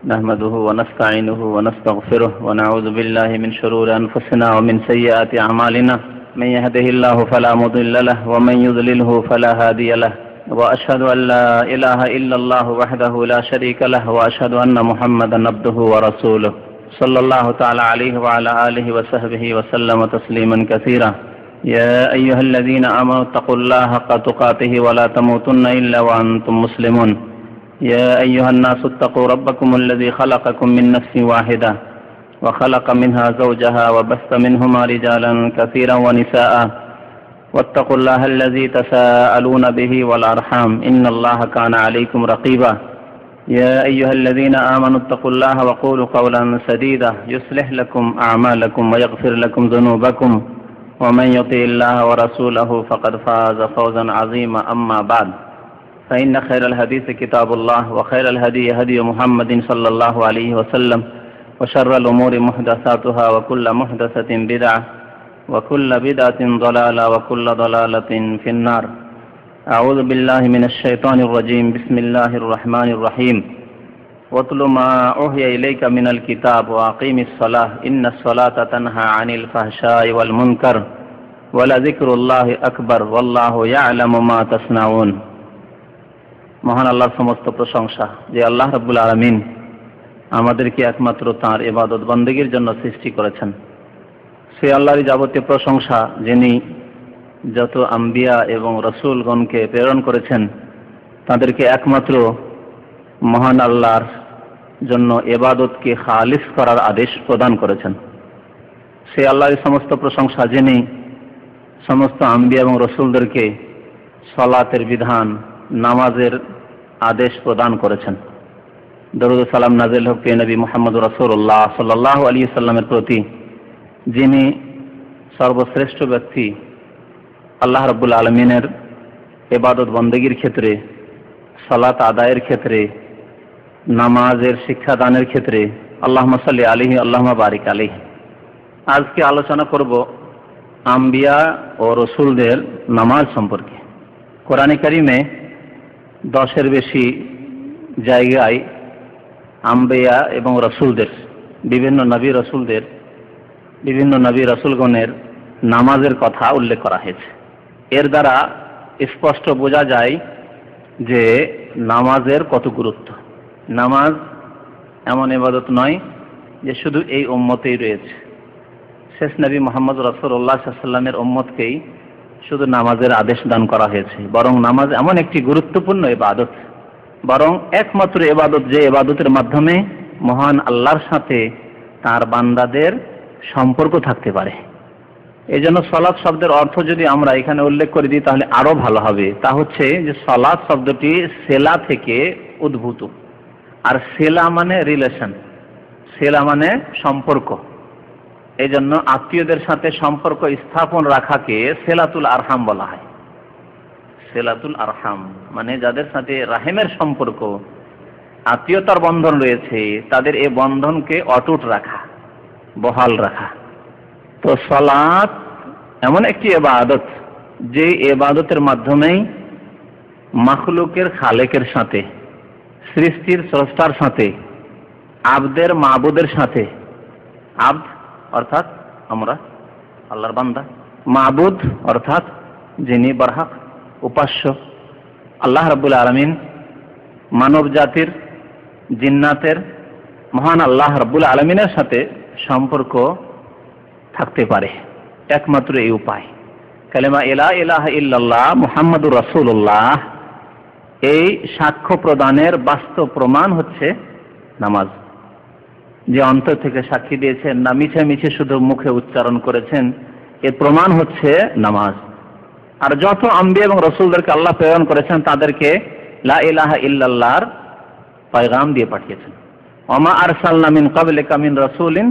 نحمده ونستعينه ونستغفره ونعوذ بالله من شرور أنفسنا ومن سيئات أعمالنا من يهده الله فلا مضل له ومن يضلله فلا هادي له وأشهد أن لا إله إلا الله وحده لا شريك له وأشهد أن محمدا عبده ورسوله صلى الله تعالى عليه وعلى آله وصحبه وسلم تسليما كثيرا يا أيها الذين آمنوا اتقوا الله حق تقاته ولا تموتن إلا وأنتم مسلمون يا أيها الناس اتقوا ربكم الذي خلقكم من نفس واحدة وخلق منها زوجها وبث منهما رجالا كثيرا ونساء واتقوا الله الذي تساءلون به والأرحام إن الله كان عليكم رقيبا يا أيها الذين آمنوا اتقوا الله وقولوا قولا سديدا يصلح لكم أعمالكم ويغفر لكم ذنوبكم ومن يطع الله ورسوله فقد فاز فوزا عظيما أما بعد فإن خير الحديث كتاب الله وخير الهدي هدي محمد صلى الله عليه وسلم وشر الأمور محدثاتها وكل محدثة بدعة وكل بدعة ضلالة وكل ضلالة في النار أعوذ بالله من الشيطان الرجيم بسم الله الرحمن الرحيم واتل ما أوحي إليك من الكتاب وأقيم الصلاة إن الصلاة تنهى عن الفحشاء والمنكر ولذكر الله أكبر والله يعلم ما تصنعون মহান আল্লাহর সমস্ত প্রশংসা যে আল্লাহ রাব্বুল আলামিন আমাদেরকে একমাত্র তাঁর ইবাদত বন্দেগীর জন্য সৃষ্টি করেছেন। সে আল্লাহরই যাবতীয় প্রশংসা যিনি যত আম্বিয়া এবং রসুলগণকে প্রেরণ করেছেন তাদেরকে একমাত্র মহান আল্লাহর জন্য ইবাদতকে খালিস করার আদেশ প্রদান করেছেন। সে আল্লাহরই সমস্ত প্রশংসা যিনি সমস্ত আম্বিয়া এবং রসুলদেরকে সালাতের বিধান নামাজের আদেশ প্রদান করেছেন। দরুদ সালাম নাজিল হোক নবী মুহাম্মদ রাসূলুল্লাহ সাল্লাল্লাহু আলাইহি সাল্লামের প্রতি যিনি সর্বশ্রেষ্ঠ ব্যক্তি আল্লাহ রাব্বুল আলামিনের ইবাদত বন্দেগীর ক্ষেত্রে, সালাত আদায়ের ক্ষেত্রে, নামাজের শিক্ষাদানের ক্ষেত্রে। আল্লাহুম্মা সাল্লি আলাইহি আল্লাহুম্মা বারিক আলাইহি। আজকে আলোচনা করব আম্বিয়া ও রসুলদের নামাজ সম্পর্কে। কোরআনে কারিমে 10-এর বেশি জায়গায় আম্বিয়া এবং রসুলদের বিভিন্ন নবী রসুলগণের নামাজের কথা উল্লেখ করা হয়েছে। এর দ্বারা স্পষ্ট বোঝা যায় যে নামাজের কত গুরুত্ব। নামাজ এমন ইবাদত নয় যে শুধু এই উম্মতেই রয়েছে। শেষ নবী মুহাম্মদ রাসূলুল্লাহ সাল্লাল্লাহু আলাইহি ওয়াসাল্লামের উম্মতকেই শুধু নামাজের আদেশ দান করা হয়েছে। বরং নামাজ এমন একটি গুরুত্বপূর্ণ ইবাদত, বরং একমাত্র ইবাদত যে ইবাদতের মাধ্যমে মহান আল্লাহর সাথে তার বান্দাদের সম্পর্ক থাকতে পারে। এই জন্য সালাত শব্দের অর্থ যদি আমরা এখানে উল্লেখ করে দিই তাহলে আরো ভালো হবে। তা হচ্ছে যে সালাত শব্দটি সেলা থেকে উদ্ভূত, আর সেলা মানে রিলেশন, সেলা মানে সম্পর্ক। এই জন্য আত্মীয়দের সাথে সম্পর্ক স্থাপন রাখাকে সেলাতুল আরহাম বলা হয়। সেলাতুল আরহাম মানে যাদের সাথে রাহিমের সম্পর্ক, আত্মীয়তার বন্ধন রয়েছে, তাদের এই বন্ধনকে অটুট রাখা, বহাল রাখা। তো সালাত এমন একটি ইবাদত যে ইবাদতের মাধ্যমেই মাখলুকের খালেকের সাথে, সৃষ্টির স্রষ্টার সাথে, আবদের মাবুদের সাথে, আবদ অর্থাৎ আমরা আল্লাহর বান্দা, মাবুদ অর্থাৎ যিনি বরহক উপাস্য আল্লাহ রাব্বুল আলামিন, মানব জাতির, জিন্নাতের মহান আল্লাহ রাব্বুল আলামিনের সাথে সম্পর্ক থাকতে পারে একমাত্র এই উপায়। কালেমা লা ইলাহা ইল্লাল্লাহ মুহাম্মাদুর রাসূলুল্লাহ, এই সাক্ষ্য প্রদানের বাস্তব প্রমাণ হচ্ছে নামাজ। যে অন্তর থেকে সাক্ষী দিয়েছেন, না মিছে মিছে শুধু মুখে উচ্চারণ করেছেন, এর প্রমাণ হচ্ছে নামাজ। আর যত আম্বিয়া এবং রসুলদেরকে আল্লাহ প্রেরণ করেছেন তাদেরকে লা ইলাহা ইল্লাল্লাহর পয়গাম দিয়ে পাঠিয়েছেন। ওমা আরসালনা মিন ক্বাবলিকা মিন রাসূলিন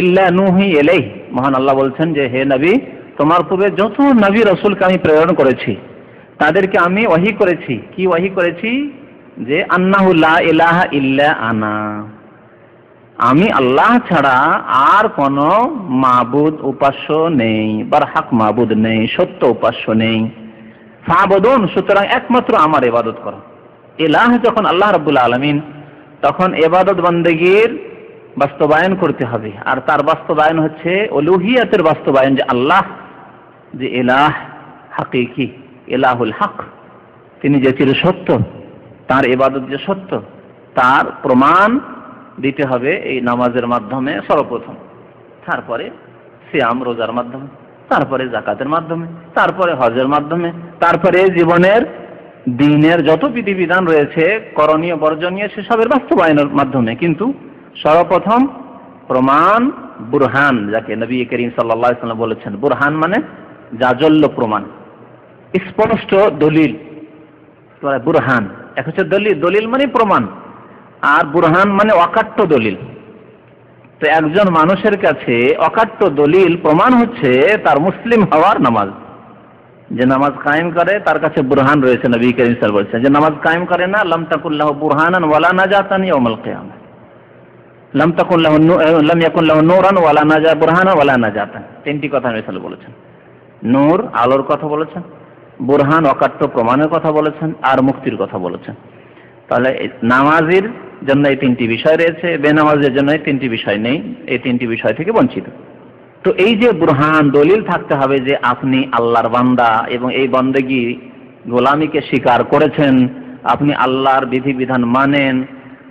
ইল্লা নূহি ইলাইহি। মহান আল্লাহ বলছেন যে হে নবী, তোমার পূর্বে যত নবী রসুলকে আমি প্রেরণ করেছি তাদেরকে আমি ওহী করেছি। কি ওহী করেছি? যে আন্নাহু লা ইলাহা ইল্লা আনা, আমি আল্লাহ ছাড়া আর কোন মাবুদ উপাস্য নেই, বরহক মাবুদ নেই, সত্য উপাস্য নেই। ফাবুদুন, সুতরাং একমাত্র আমার ইবাদত করো। ইলাহ যখন আল্লাহ রাব্বুল আলামিন তখন ইবাদত বন্দেগীর বাস্তবায়ন করতে হবে। আর তার বাস্তবায়ন হচ্ছে উলুহিয়াতের বাস্তবায়ন, যে আল্লাহ যে ইলাহ হাকিকি, ইলাহুল হক, তিনি যে চির সত্য, তার ইবাদত যে সত্য, তার প্রমাণ দিতে হবে এই নামাজের মাধ্যমে সর্বপ্রথম, তারপরে সিয়াম রোজার মাধ্যমে, তারপরে যাকাতের মাধ্যমে, তারপরে হজের মাধ্যমে, তারপরে জীবনের দ্বীনের যত বিধিবিধান রয়েছে করণীয় বর্জনীয় সেসবের বাস্তবায়নের মাধ্যমে। কিন্তু সর্বপ্রথম প্রমাণ, বুরহান, যাকে নবী করিম সাল্লাল্লাহু আলাইহি ওয়াসাল্লাম বলেছেন, বুরহান মানে জাজল্য প্রমাণ, স্পষ্ট দলিল। বুরহান এক হচ্ছে দলিল, দলিল মানে প্রমাণ, আর বুরহান মানে অকাট্য দলিল। তো একজন মানুষের কাছে অকাট্য দলিল প্রমাণ হচ্ছে তার মুসলিম হওয়ার নামাজ। যে নামাজ কায়েম করে তার কাছে বুরহান রয়েছে। নবী করিম সাল্লাল্লাহু আলাইহি ওয়াসাল্লাম বলেছেন, যে নামাজ কায়েম করে না, লাম তাকুন লাহু বুরহানান ওয়ালা নাজাতান ইয়াউমাল কিয়ামাহ, লাম ইয়াকুন লাহু নূরান ওয়ালা নাজা বুরহানান ওয়ালা নাজাতান। তিনটি কথা নবী সাল্লাল্লাহু আলাইহি ওয়াসাল্লাম বলেছেন। নূর আলোর কথা বলেছেন, বুরহান অকাট্য প্রমাণের কথা বলেছেন, আর মুক্তির কথা বলেছেন। তাহলে নামাজের জন্য এই তিনটি বিষয় রয়েছে, বেনামাজের জন্য এই তিনটি বিষয় নেই, এই তিনটি বিষয় থেকে বঞ্চিত। তো এই যে বুরহান, দলিল থাকতে হবে যে আপনি আল্লাহর বান্দা এবং এই বন্দেগী গোলামীকে স্বীকার করেছেন, আপনি আল্লাহর বিধিবিধান মানেন,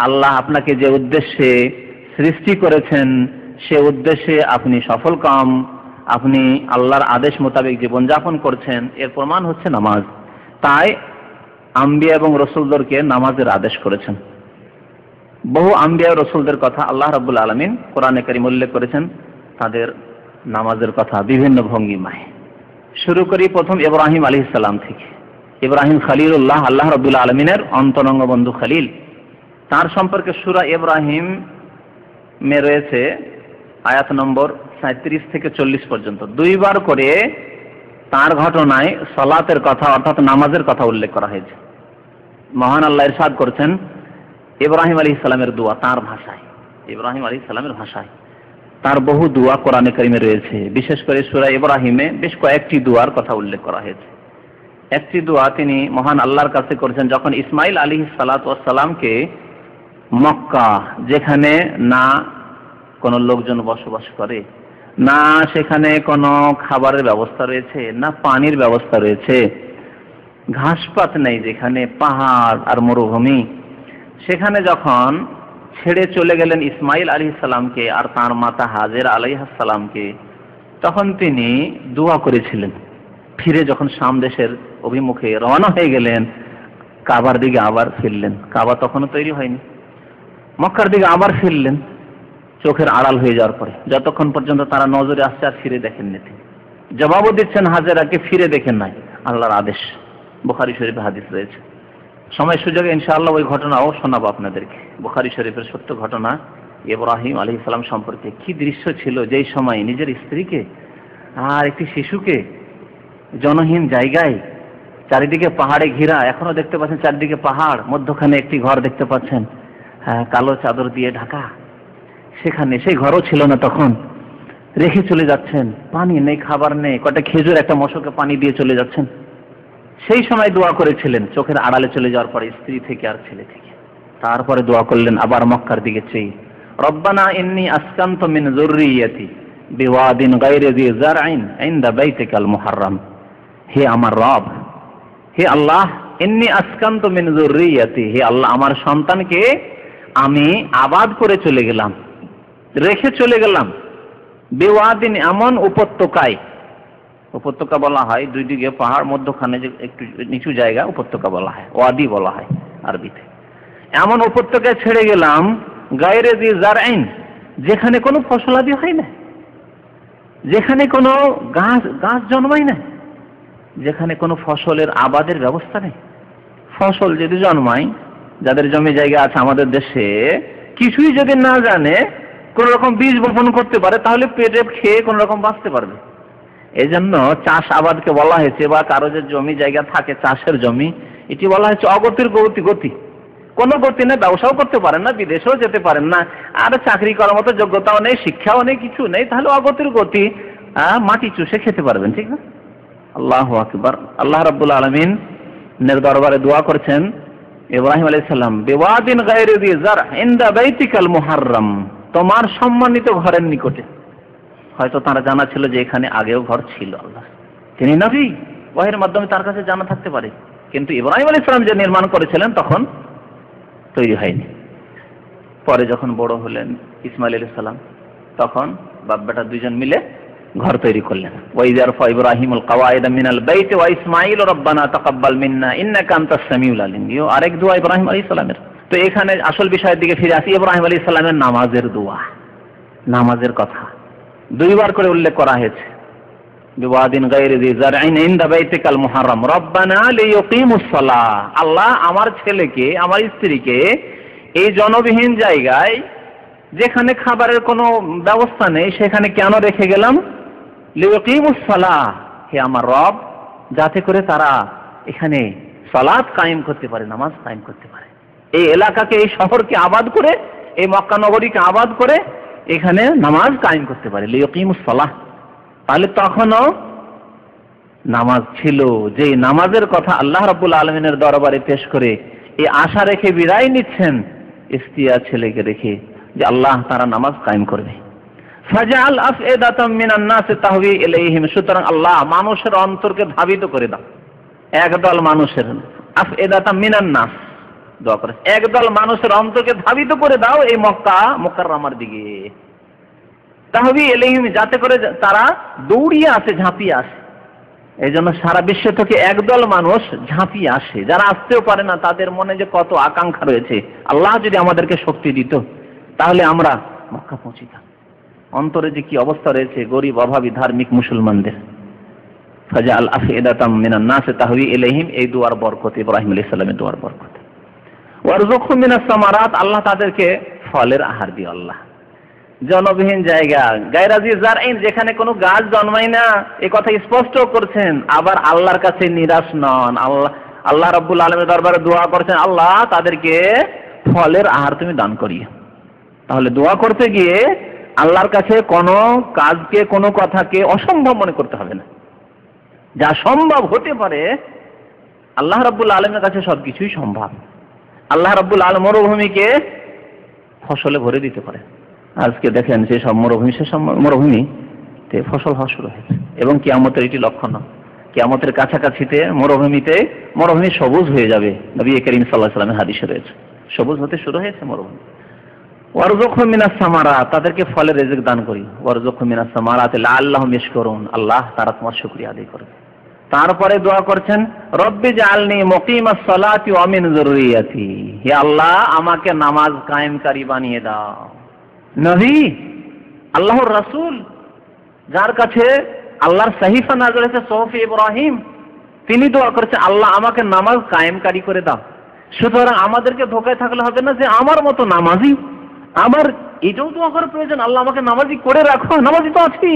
আল্লাহ আপনাকে যে উদ্দেশ্যে সৃষ্টি করেছেন সে উদ্দেশ্যে আপনি সফলকাম, আপনি আল্লাহর আদেশ মোতাবেক জীবনযাপন করছেন, এর প্রমাণ হচ্ছে নামাজ। তাই আম্বিয়া এবং রসুলদেরকে নামাজের আদেশ করেছেন। বহু আম্বিয়া রসুলদের কথা আল্লাহ রাব্বুল আলামিন কোরআনে কারীম উল্লেখ করেছেন, তাদের নামাজের কথা বিভিন্ন ভঙ্গিমায়। শুরু করি প্রথম ইব্রাহিম আলাইহিস সালাম থেকে। ইব্রাহিম খলিলুল্লাহ, আল্লাহ রাব্বুল আলামিনের অন্তরঙ্গ বন্ধু খলিল। তার সম্পর্কে সূরা ইব্রাহিম মে রয়েছে আয়াত নম্বর 37 থেকে 40 পর্যন্ত দুইবার করে তার ঘটনায় সালাতের কথা অর্থাৎ নামাজের কথা উল্লেখ করা হয়েছে। মহান আল্লাহ ইরশাদ করেছেন ইব্রাহিম আলাইহিস সালামের দোয়া, তার ভাষায়, ইব্রাহিম আলাইহিস সালামের ভাষায়। তার বহু দোয়া কোরআনে কারিমে রয়েছে, বিশেষ করে সূরা ইব্রাহিমে বেশ কয়েকটি দোয়ার কথা উল্লেখ করা হয়েছে। একটি দোয়া তিনি মহান আল্লাহর কাছে করেছেন যখন ইসমাইল আলাইহিস সালাতু ওয়াস সালামকে মক্কা, যেখানে না কোনো লোকজন বসবাস করে, না সেখানে কোনো খাবারের ব্যবস্থা রয়েছে, না পানির ব্যবস্থা রয়েছে, ঘাসপাত নেই, যেখানে পাহাড় আর মরুভূমি, সেখানে যখন ছেড়ে চলে গেলেন ইসমাইল আলাইহিস সালামকে আর তার মাতা হাজেরা আলাইহিস সালামকে, তখন তিনি দোয়া করেছিলেন। ফিরে যখন শাম দেশের অভিমুখে রওনা হয়ে গেলেন, কাবার দিকে আবার ফিরলেন। কাবা তখনও তৈরি হয়নি। মক্কার দিকে আবার ফিরলেন চোখের আড়াল হয়ে যাওয়ার পরে, যতক্ষণ পর্যন্ত তারা নজরে আসছে আর ফিরে দেখেননি। তিনি জবাবও দিচ্ছেন হাজেরাকে, ফিরে দেখেন নাই, আল্লাহর আদেশ। বুখারী শরীফে হাদিস রয়েছে। সময় সুযোগে ইনশাআল্লাহ ওই ঘটনাও শোনাবো আপনাদেরকে। বুখারী শরীফের সত্য ঘটনা ইব্রাহিম আলাইহিস সালাম সম্পর্কে। কি দৃশ্য ছিল যেই সময় নিজের স্ত্রীকে আর একটি শিশুকে জনহীন জায়গায়, চারিদিকে পাহাড়ে ঘেরা, এখনো দেখতে পাচ্ছেন চারিদিকে পাহাড়, মধ্যখানে একটি ঘর দেখতে পাচ্ছেন, কালো চাদর দিয়ে ঢাকা, সেখানে সেই ঘরও ছিল না, তখন রেখে চলে যাচ্ছেন। পানি নেই, খাবার নেই, কটা খেজুর একটা মশকে পানি দিয়ে চলে যাচ্ছেন। সেই সময় দোয়া করেছিলেন চোখের আড়ালে চলে যাওয়ার পরে, স্ত্রী থেকে আর ছেলে থেকে। তারপরে দোয়া করলেন আবার মক্কার দিকে চেয়ে, রব্বানা ইন্নী আসকানতু মিন যুররিয়াতি বিওয়াদিন গায়রি যি যারইন ইনদা বাইতিকাল মুহাররম। হে আমার রব, হে আল্লাহ, ইন্নী আসকানতু মিন যুররিয়াতি, হে আল্লাহ, আমার সন্তানকে আমি আবাদ করে চলে গেলাম, রেখে চলে গেলাম, বিওয়াদিন, এমন উপত্যকায়, উপত্যকা বলা হয় দুই দিকে পাহাড়, মধ্যখানে যে একটু নিচু জায়গা উপত্যকা বলা হয়, ওয়াদি বলা হয় আরবিতে। এমন উপত্যকায় ছেড়ে গেলাম, গায়রে যি যারইন, যেখানে কোনো ফসলাদি হয় না, যেখানে কোনো গাছ জন্মায় না, যেখানে কোনো ফসলের আবাদের ব্যবস্থা নেই। ফসল যদি জন্মায়, যাদের জমি জায়গা আছে আমাদের দেশে, কিছুই যদি না জানে কোন রকম বীজ বপন করতে পারে, তাহলে পেটে খেয়ে কোন রকম বাঁচতে পারবে। এই জন্য চাষ আবাদকে বলা হয়েছে, বা কারো যে জমি জায়গা থাকে চাষের জমি, এটি বলা হয়েছে অগতির গতি। কোনো গতি নেই, ব্যবসাও করতে পারেন না, বিদেশেও যেতে পারেন না, আর চাকরি করার মতো যোগ্যতাও নেই, শিক্ষাও নেই, কিছু নেই, তাহলে অগতির গতি, মাটি চুষে খেতে পারবেন, ঠিক না? আল্লাহু আকবার। আল্লাহ রাব্বুল আলামিন এর দরবারে দোয়া করছেন ইব্রাহিম আলাইহিস সালাম বিওয়াদিন গায়রি যি জার ইনদা বাইতিকাল মুহাররম, তোমার সম্মানিত ঘরের নিকটে। হয়তো তারা জানা ছিল যে এখানে আগেও ঘর ছিল। আল্লাহ তিনি নবী, ওয়াহির মাধ্যমে তার কাছে জানা থাকতে পারে, কিন্তু ইব্রাহিম আলাইহিস সালাম যে নির্মাণ করেছিলেন তখন তৈরি হয়নি। পরে যখন বড় হলেন ইসমাইল আলাইহিস সালাম, তখন বাপ বেটা দুইজন মিলে ঘর তৈরি করলেন। ওয়াইযা রাফা ইব্রাহিমুল কাওয়াইদা মিনাল বাইতি ওয়া ইসমাঈল রব্বানা তাকাব্বাল মিন্না ইন্নাকা আনতাস সামিউল আলিম, আরেক দোয়া ইব্রাহিম আলাইহিস সালামের। তো এখানে আসল বিষয়ের দিকে ফিরে আসি। ইব্রাহিম আলাইহিস সালামের নামাজের দোয়া, নামাজের কথা দুইবার করে উল্লেখ করা হয়েছে। বিওয়াদিন গায়রি যি জারইন ইনদা বাইতিকাল মুহাররম রব্বানা লিইয়ুকিমুস সালাহ, আল্লাহ আমার ছেলেকে আমার স্ত্রীকে এই জনবিহীন জায়গায় যেখানে খাবারের কোনো ব্যবস্থা নেই সেখানে কেন রেখে গেলাম? লিইয়ুকিমুস সালাহ, হে আমার রব, যাতে করে তারা এখানে সালাত কায়েম করতে পারে, নামাজ কায়েম করতে পারে। এই এলাকাকে, এই শহরকে আবাদ করে, এই মক্কা নগরীকে আবাদ করে এখানে নামাজ কায়েম করতে পারে, লিইয়ুকিমুস সালাহ। তাহলে তখনও নামাজ ছিল, যে নামাজের কথা আল্লাহ রাব্বুল আলামিনের দরবারে পেশ করে এই আশা রেখে বিদায় নিচ্ছেন স্ত্রী আর ছেলেকে রেখে, যে আল্লাহ তারা নামাজ কায়েম করবে। ফাজআল আফইদাতাম মিনান নাস তাহওয়ি ইলাইহিম, সুতরাং আল্লাহ মানুষের অন্তরকে ধাবিত করে দাও। একদল মানুষের, আফইদাতাম মিনান নাস দোয়া করে, একদল মানুষের অন্তরকে ধাবিত করে দাও এই মক্কা মুকাররমার দিকে। তাহওয়ি ইলাইহিম, যাতে করে তারা দৌড়িয়ে আসে, ঝাঁপিয়ে আসে। এই জন্য সারা বিশ্ব থেকে একদল মানুষ ঝাঁপিয়ে আসে, যারা আসতেও পারে না, তাদের মনে যে কত আকাঙ্ক্ষা রয়েছে, আল্লাহ যদি আমাদেরকে শক্তি দিত তাহলে আমরা মক্কা পৌঁছিতাম। অন্তরে যে কি অবস্থা রয়েছে গরিব অভাবী ধার্মিক মুসলমানদের। ফাজআল আফইদাতাম মিনান নাস তাহওয়ি ইলাইহিম, এই দুয়ার বরকত, ইব্রাহিম আলাইহিস সালামের দুয়ার বরকত। ওয়ারযুকহুম মিনাস সামারাত, আল্লাহ তাদেরকে ফলের আহার দিও। আল্লাহ জনবিহীন জায়গা, গায়রা যি জারইন, যেখানে কোনো গাছ জন্মায় না, এই কথা স্পষ্ট করছেন। আবার আল্লাহর কাছে নিরাশ নন, আল্লাহ রাব্বুল আলামিনের দরবারে দোয়া করছেন, আল্লাহ তাদেরকে ফলের আহার তুমি দান করিও। তাহলে দোয়া করতে গিয়ে আল্লাহর কাছে কোনো কাজকে, কোনো কথাকে অসম্ভব মনে করতে হবে না। যা সম্ভব হতে পারে আল্লাহ রাব্বুল আলামিনের কাছে সবকিছুই সম্ভব। আল্লাহ রাব্বুল আলামিন মরুভূমিকে ফসলে ভরে দিতে পারে। আজকে দেখেন যে সব মরুভূমি, সেসব মরুভূমিতে ফসল হওয়া শুরু হয়েছে, এবং কিয়ামতের এটি লক্ষণ। কিয়ামতের কাছাকাছিতে মরুভূমি সবুজ হয়ে যাবে। নবী করিম সাল্লাল্লাহু আলাইহি ওয়াসাল্লামের হাদিসে রয়েছে, সবুজ হতে শুরু হয়েছে মরুভূমি। ওয়ারযুকহুম মিনাস সামারাত, তাদেরকে ফলের রিজিক দান করি। ওয়ারযুকহুম মিনাস সামারাত লাআল্লাহুম ইয়াশকুরুন, আল্লাহ তারা তোমার শুকরিয়া আদায় করবে। তারপরে দোয়া করছেন, রব্বি জাআলনি মুকিমাস সালাতি ওয়া মিন যুররিয়াতি, হে আল্লাহ আমাকে নামাজ কায়েমকারী বানিয়ে দাও। নবী, আল্লাহর রাসূল, যার কাছে আল্লাহর সাহিফা নাযিল হয়েছে, সুহফে ইব্রাহিম, তিনি দোয়া করেছেন, আল্লাহ আমাকে নামাজ কায়েমকারী করে দাও। সুতরাং আমাদেরকে ধোকায় থাকলে হবে না যে আমার মতো নামাজি, আমার এটাও দোয়া করার প্রয়োজন, আল্লাহ আমাকে নামাজি করে রাখো। নামাজি তো আছি,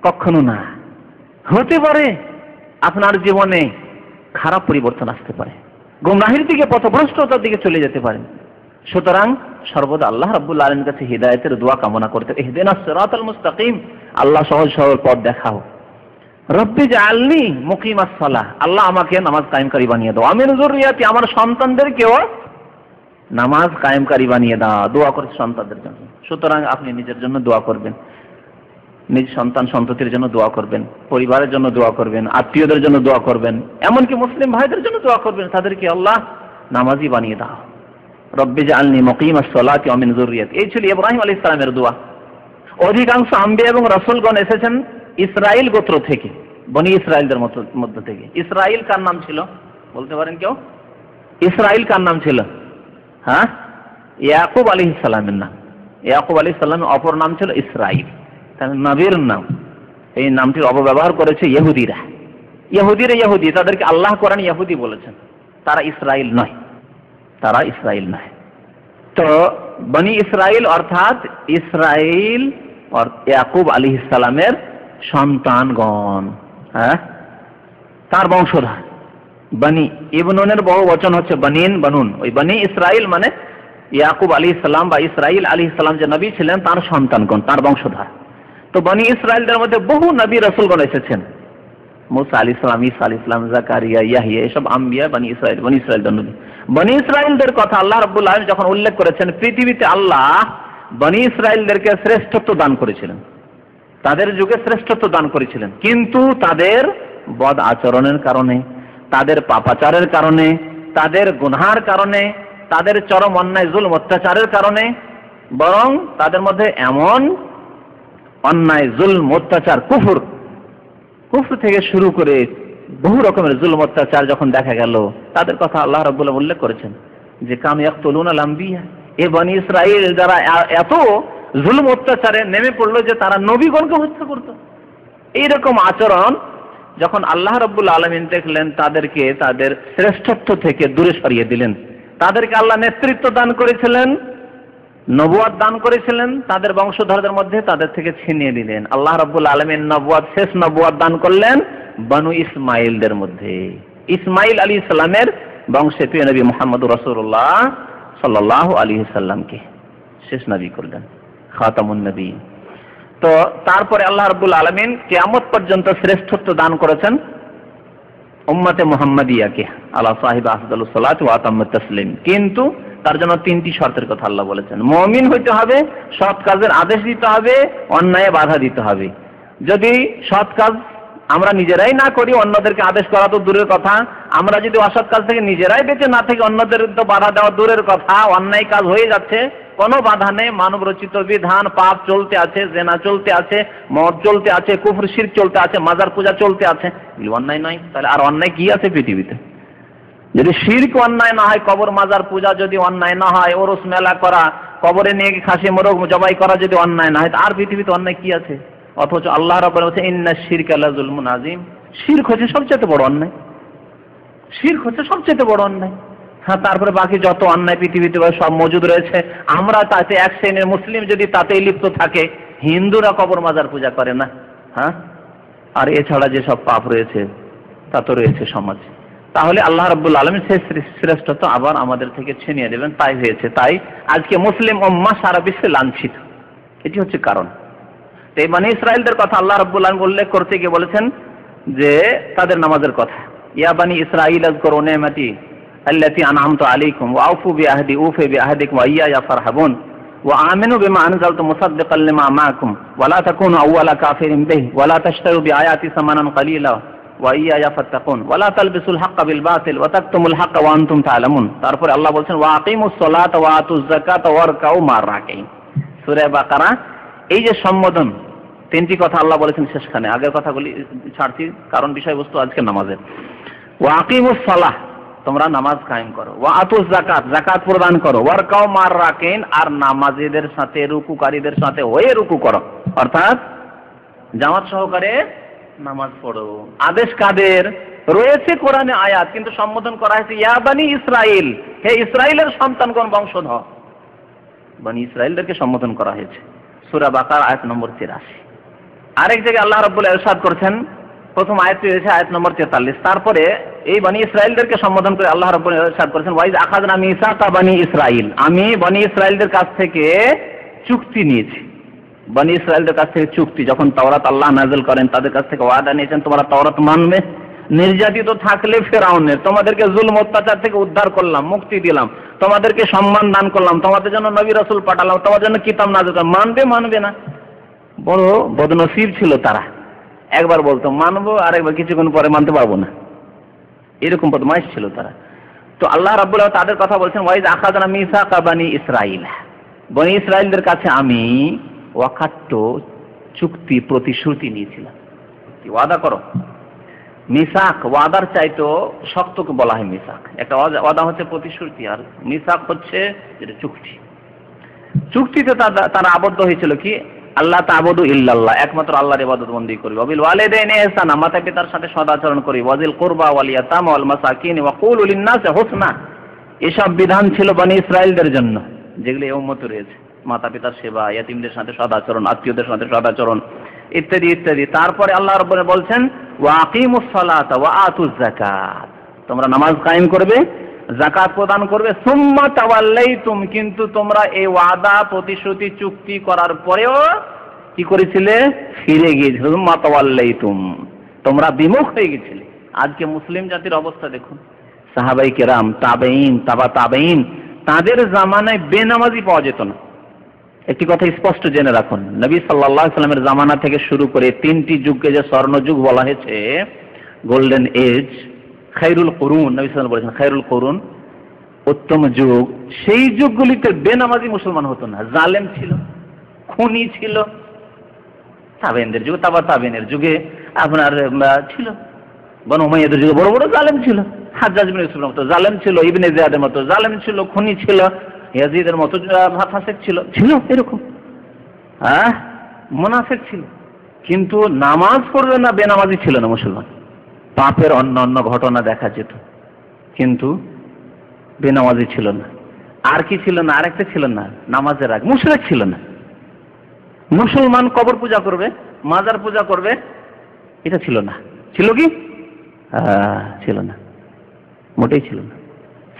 কখনো না। হতে পারে আপনার জীবনে খারাপ পরিবর্তন আসতে পারে, গোমরাহির দিকে, পথভ্রষ্টতার দিকে চলে যেতে পারে। সুতরাং সর্বদা আল্লাহ রাব্বুল আলামিনের কাছে হিদায়াতের দোয়া কামনা করতে, ইহদিনাস সিরাতাল মুস্তাকিম, আল্লাহ সহজ সরল পথ দেখাও। রব্বি জাআলনি মুকিমাস সালাহ, আল্লাহ আমাকে নামাজ কায়েমকারী বানিয়ে দাও। আমিন যুররিয়াতি, আমার সন্তানদেরকেও নামাজ কায়েমকারী বানিয়ে দাও। দোয়া করছে সন্তানদের জন্য। সুতরাং আপনি নিজের জন্য দোয়া করবেন, নিজ সন্তান সন্ততির জন্য দোয়া করবেন, পরিবারের জন্য দোয়া করবেন, আত্মীয়দের জন্য দোয়া করবেন, এমনকি মুসলিম ভাইদের জন্য দোয়া করবেন, তাদেরকে আল্লাহ নামাজি বানিয়ে দাও। রব্বি জাআলনি মুকিমাস সালাতি ওয়া মিন যুররিয়াতি, এই ছিল ইব্রাহিম আলাইহিস সালামের দোয়া। অধিকাংশ আম্বিয়া এবং রাসূলগণ এসেছেন ইসরাইল গোত্র থেকে, বনি ইসরাইলদের মধ্য থেকে। ইসরাইল কার নাম ছিল বলতে পারেন কেউ? ইসরাইল কার নাম ছিল? হ্যাঁ, ইয়াকুব আলাইহিস সালামের নাম। ইয়াকুব আলাইহিস সালামের অপর নাম ছিল ইসরাইল, তার নবীর নাম। এই নামটির অপব্যবহার করেছে ইহুদিরা। ইহুদি, তাদেরকে আল্লাহ কোরআন ইহুদি বলেছেন, তারা ইসরাইল নয়, তারা ইসরাইল নয়। তো বনি ইসরাইল অর্থাৎ ইসরাইল ইয়াকুব আলাইহিস সালামের সন্তানগণ, হ্যাঁ, তার বংশধর। বনি ইবনুনের বহু বচন হচ্ছে বনিন, বনুন। ওই বনি ইসরাইল মানে ইয়াকুব আলাইহিস সালাম বা ইসরাইল আলাইহিস সালাম যে নবী ছিলেন তার সন্তানগণ, তার বংশধর। তো বনি ইসরাইলদের মধ্যে বহু নবী রাসূলগণ এসেছেন, মুসা আলাইহিস সালাম, ঈসা আলাইহিস সালাম, জাকারিয়া, ইয়াহইয়া, এসব আম্বিয়া বনি ইসরাইল নবী। বনি ইসরাইলদের কথা আল্লাহ রাব্বুল আলামিন যখন উল্লেখ করেছেন, পৃথিবীতে আল্লাহ বনি ইসরাইলদেরকে শ্রেষ্ঠত্ব দান করেছিলেন, তাদের যুগে শ্রেষ্ঠত্ব দান করেছিলেন, কিন্তু তাদের বদ আচরণের কারণে, তাদের পাপাচারের কারণে, তাদের গুনহার কারণে, তাদের চরম অন্যায় জুলম অত্যাচারের কারণে, বরং তাদের মধ্যে এমন অন্যায় জুলম অত্যাচার কুফর থেকে শুরু করে বহু রকমের জুলম অত্যাচার যখন দেখা গেল, তাদের কথা আল্লাহ রাব্বুল আলামিন উল্লেখ করেছেন যে কাম ইয়াকতুলুনাল আম্বিয়া, এ বনি ইসরাইল যারা এত জুলম অত্যাচারে নেমে পড়লো যে তারা নবীগণকে হত্যা করত। এইরকম আচরণ যখন আল্লাহ রাব্বুল আলামিন দেখলেন, তাদেরকে তাদের শ্রেষ্ঠত্ব থেকে দূরে সরিয়ে দিলেন। তাদেরকে আল্লাহ নেতৃত্ব দান করেছিলেন, নবুয়াত দান করেছিলেন, তাদের বংশধরদের মধ্যে তাদের থেকে ছিনিয়ে দিলেন। আল্লাহ রাব্বুল আলামিন নবুয়াত, শেষ নবুয়াত দান করলেন বনু ইসমাইলদের মধ্যে। ইসমাইল আলাইহিস সালামের বংশে প্রিয় নবী মুহাম্মদুর রাসূলুল্লাহ সাল্লাল্লাহু আলাইহি সাল্লামকে শেষ নবী করলেন, খাতামুন নবী। তো তারপরে আল্লাহ রাব্বুল আলামিন কিয়ামত পর্যন্ত শ্রেষ্ঠত্ব দান করেছেন উম্মতে মুহাম্মাদিয়াকে, আলা সাহিব আফদালুস সালাত ওয়া আতাম্মুত তাসলিম। কিন্তু তার জন্য তিনটি শর্তের কথা আল্লাহ বলেছেন। মুমিন হইতে হবে, সৎ কাজের আদেশ দিতে হবে, অন্যায়ে বাধা দিতে হবে। যদি সৎ কাজ আমরা নিজেরাই না করি, অন্যদেরকে আদেশ করা তো দূরের কথা, আমরা যদি অসৎ কাজ থেকে নিজেরাই বেঁচে না থেকে অন্যদের তো বাধা দেওয়া দূরের কথা, অন্যায় কাজ হয়ে যাচ্ছে, কোনো বাধা নেই, মানব রচিত বিধান, পাপ চলতে আছে, জেনা চলতে আছে, মদ চলতে আছে, কুফর শিরক চলতে আছে, মাজার পূজা চলতে আছে, অন্যায় নয়? তাহলে আর অন্যায় কি আছে পৃথিবীতে? যদি শিরক অন্যায় না হয়, কবর মাজার পূজা যদি অন্যায় না হয়, ওরস মেলা করা, কবরে নিয়ে খাসি মোরগ জবাই করা যদি অন্যায় না হয়, আর পৃথিবীতে অন্যায় কি আছে? অথচ আল্লাহ রাব্বুল আলামিন বলেছেন ইন্নাশ শিরকা লাযুলমুন আযীম। শিরক হচ্ছে সবচেয়ে বড় অন্যায়, শিরক হচ্ছে সবচেয়ে বড় অন্যায়। হ্যাঁ, তারপরে বাকি যত অন্যায় পৃথিবীতে সব মজুদ রয়েছে, আমরা তাতে এক শ্রেণীর মুসলিম যদি তাতেই লিপ্ত থাকে, হিন্দুরা কবর মাজার পূজা করে না, হ্যাঁ, আর এছাড়া যে সব পাপ রয়েছে তা তো রয়েছে সমাজে। তাহলে আল্লাহ রাব্বুল আলামিন সেই শ্রেষ্ঠত্ব আবার আমাদের থেকে ছিনিয়ে দেবেন, তাই হয়েছে। তাই আজকে মুসলিম উম্মাহ সারা বিশ্বে লাঞ্ছিত, এটি হচ্ছে কারণ। এই বনি ইসরাইলদের কথা আল্লাহ রাব্বুল আলামিন উল্লেখ করতে গিয়ে বলেছেন যে তাদের নামাজের কথা, ইয়া বনি ইসরাঈল আযকুরু নি'মাতি আল্লাতী আন'আমতু আলাইকুম ওয়া আউফু বিআহদি উফি বিআহদিকুম ওয়া ইয়্যায়া ফারহাবুন ওয়া আমিনু বিমা আনজালতু মুসাদ্দিকাল লিমা মা'আকুম ওয়া লা তাকুনু আউওয়ালা কাফিরিন বিহি ওয়া লা তাশতারু বিআয়াতি সামানান কালীলা ওয়া ইয়্যায়া ফাত্তাকুন ওয়া লা তালবিসুল হাক্কা বিল বাতিল ওয়া তাকতুমুল হাক্কা ওয়া আনতুম তা'লামুন। তারপরে আল্লাহ বলেন ওয়া আকিমুস সালাতা ওয়া আতুজ যাকাতা ওয়ারকাউ মা'র রাকিন। সূরা বাকারা এই যে সম্বোধন, তিনটি কথা আল্লাহ বলেছেন শেষখানে, আগের কথাগুলি ছাড়ছি কারণ বিষয়বস্তু আজকে নামাজের। ওয়া আকিমুস সালাহ, তোমরা নামাজ কায়েম করো, ওয়া আতুজ যাকাত, যাকাত প্রদান করো, ওয়ারকাউ মা'র রাকিন, আর নামাজীদের সাথে, রুকুকারীদের সাথে হয়ে রুকু করো, অর্থাৎ জামাত সহকারে নামাজ পড়ো। আদেশ কাদের? রয়েছে কোরআনে আয়াত, কিন্তু সম্বোধন করা হয়েছে ইয়া বনি ইসরাইল, হে ইসরাইলের সন্তানগণ, বংশধর। বনি ইসরাইলদেরকে সম্বোধন করা হয়েছে সূরা বাকারা আয়াত নম্বর 83। আরেক জায়গায় আল্লাহ রাব্বুল আলামিন ইরশাদ করেছেন, প্রথম আয়াতটি রয়েছে আয়াত নম্বর 43, তারপরে এই বনি ইসরাইলদেরকে সম্বোধন করে আল্লাহ রাব্বুল আলামিন ইরশাদ করেছেন ওয়াইজ আখাযনা মিসাকা বনি ইসরাইল, আমি বনি ইসরাইলদের কাছ থেকে চুক্তি নিয়েছি। বনি ইসরাইলদের কাছ থেকে চুক্তি, যখন তাওরাত আল্লাহ নাযিল করেন তাদের কাছ থেকে ওয়াদা নিয়েছেন তোমরা তাওরাত মানবে, নির্যাতিত থাকলে ফেরাউনের, তোমাদেরকে জুলম অত্যাচার থেকে উদ্ধার করলাম, মুক্তি দিলাম, তোমাদেরকে সম্মান দান করলাম, তোমাদের জন্য নবী রাসূল পাঠালাম, তোমাদের জন্য কিতাব নাযিল করলাম, মানবে না? বড় বদনসিব ছিল তারা, একবার বলতো মানবো, আর একবার কিছুক্ষণ পরে মানতে পারবো না, এরকম বদমাইশ ছিল তারা। তো আল্লাহ রাব্বুল আলামিন তাদের কথা বলছেন ওয়াইজ আখাযনা মিসাকা বনি ইসরাইল, বনি ইসরাইলদের কাছে আমি ওয়াকাত্ত, চুক্তি, প্রতিশ্রুতি নিয়েছিলাম। কি ওয়াদা করো? মিসাক ওয়াদার চাইতো শক্তকে বলা হয় মিসাক। একটা ওয়াদা হচ্ছে প্রতিশ্রুতি, আর মিসাক হচ্ছে যেটা চুক্তি। চুক্তিতে তারা আবদ্ধ হয়েছিল কি, আল্লাহ তা'বুদু ইল্লাল্লাহ, একমাত্র আল্লাহর ইবাদত বন্দেগী করবে, ওয়া বিল ওয়ালিদাইনি ইহসানা, মাতা পিতার সাথে সদাচরণ করি, ওয়া যিল কুরবা ওয়াল ইয়াতামা ওয়াল মাসাকিন ওয়া কুলু লিন-নাসি হুসনা। এসব বিধান ছিল বনি ইসরাইলদের জন্য, যেগুলো এই উম্মতে রয়েছে, মাতা পিতার সেবা, ইয়াতিমদের সাথে সদাচরণ, আত্মীয়দের সাথে সদাচরণ, ইত্যাদি ইত্যাদি। তারপরে আল্লাহ রাব্বুল আলামিন বলছেন ওয়া আকিমুস সালাতা ওয়া আতুজ যাকাত, তোমরা নামাজ কায়েম করবে, যাকাত প্রদান করবে, সুম্মা তাওয়াল্লাইতুম, কিন্তু তোমরা এই ওয়াদা, প্রতিশ্রুতি, চুক্তি করার পরেও কি করেছিলে? ফিরে গিয়েছিলে। সুম্মা তাওয়াল্লাইতুম, তোমরা বিমুখ হয়ে গেছিলে। আজকে মুসলিম জাতির অবস্থা দেখুন, সাহাবাই কেরাম, তাবেঈন, তাবা তাবেঈন, তাদের জামানায় বেনামাজি পাওয়া যেত না। একটি কথা স্পষ্ট জেনে রাখুন, নবী সাল্লাল্লাহু আলাইহি সাল্লামের জামানা থেকে শুরু করে 3টি যুগকে যে স্বর্ণ যুগ বলা হয়েছে, গোল্ডেন এজ, খায়রুল কুরুন, নবী সাল্লাল্লাহু আলাইহি ওয়াসাল্লাম বলেছেন খায়রুল কুরুন, উত্তম যুগ, সেই যুগগুলিতে বেনামাজি মুসলমান হতো না। জালেম ছিল, খুনি ছিল। তাবেঈনদের যুগে, তাবা তাবেঈনের যুগে আপনার ছিল, বনু উমাইয়াদের যুগে বড় বড় জালেম ছিল। হাজ্জাজ ইবনে ইউসুফের মতো জালেম ছিল, ইবনে জিয়াদের মতো জালেম ছিল, খুনি ছিল, ইয়াজিদের মতো ফাসিক ছিল, এরকম মুনাফিক ছিল। কিন্তু নামাজ পড়বে না, বেনামাজি ছিল না মুসলমান। পাপের অন্য অন্য ঘটনা দেখা যেত, কিন্তু বেনামাজি ছিল না। আর কি ছিল না? আরেকটা ছিল না, নামাজের আগে মুশরিক ছিল না। মুসলমান কবর পূজা করবে, মাজার পূজা করবে, এটা ছিল না। ছিল কি? ছিল না, মোটেই ছিল না।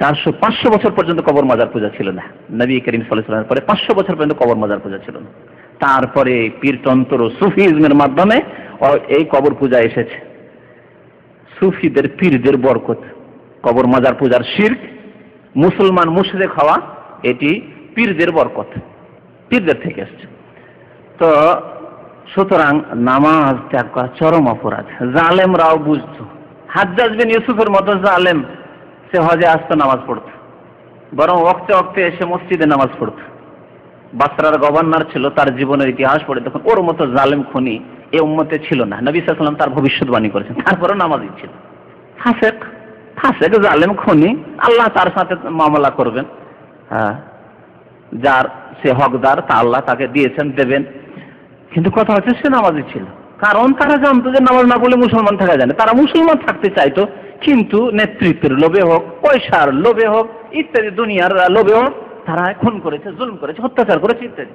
400-500 বছর পর্যন্ত কবর মাজার পূজা ছিল না। নবী করিম সাল্লাল্লাহু আলাইহি ওয়াসাল্লামের পরে 500 বছর পর্যন্ত কবর মাজার পূজা ছিল না। তারপরে পীরতন্ত্র, সুফিজমের মাধ্যমে এই কবর পূজা এসেছে। সুফিদের, পীরদের বরকত, কবর মাজার পূজার শিরক, মুসলমান মুশরিক হওয়া, এটি পীরদের বরকত, পীরদের থেকে এসেছে। তো সুতরাং নামাজ ত্যাগ করা চরম অপরাধ। জালেমরাও বুঝতো। হাজ্জাজ বিন ইউসুফের মতো জালেম, সে হজে আসতো, নামাজ পড়তো, বরং ওয়াক্তে ওয়াক্তে এসে মসজিদে নামাজ পড়তো। বাসরার গভর্নর ছিল, তার জীবনের ইতিহাস পড়ে তখন ওর মতো জালেম খুনি এই উম্মতে ছিল না। নবী সাল্লাল্লাহু আলাইহি ওয়াসাল্লাম তার ভবিষ্যৎবাণী করেছেন, তারপরেও নামাজি ছিল। ফাসেক, জালেম, খুনি, আল্লাহ তার সাথে মামলা করবেন। যার সে হকদার, তা আল্লাহ তাকে দিয়েছেন, দেবেন। কিন্তু কথা হচ্ছে সে নামাজি ছিল, কারণ তারা জানতো যে নামাজ না পড়লে মুসলমান থাকা যায় না। তারা মুসলমান থাকতে চাইতো, কিন্তু নেতৃত্বের লোভে হোক, পয়সার লোভে হোক, ইত্যাদি দুনিয়ার লোভে হোক, তারা খুন করেছে, জুলুম করেছে, অত্যাচার করেছে ইত্যাদি।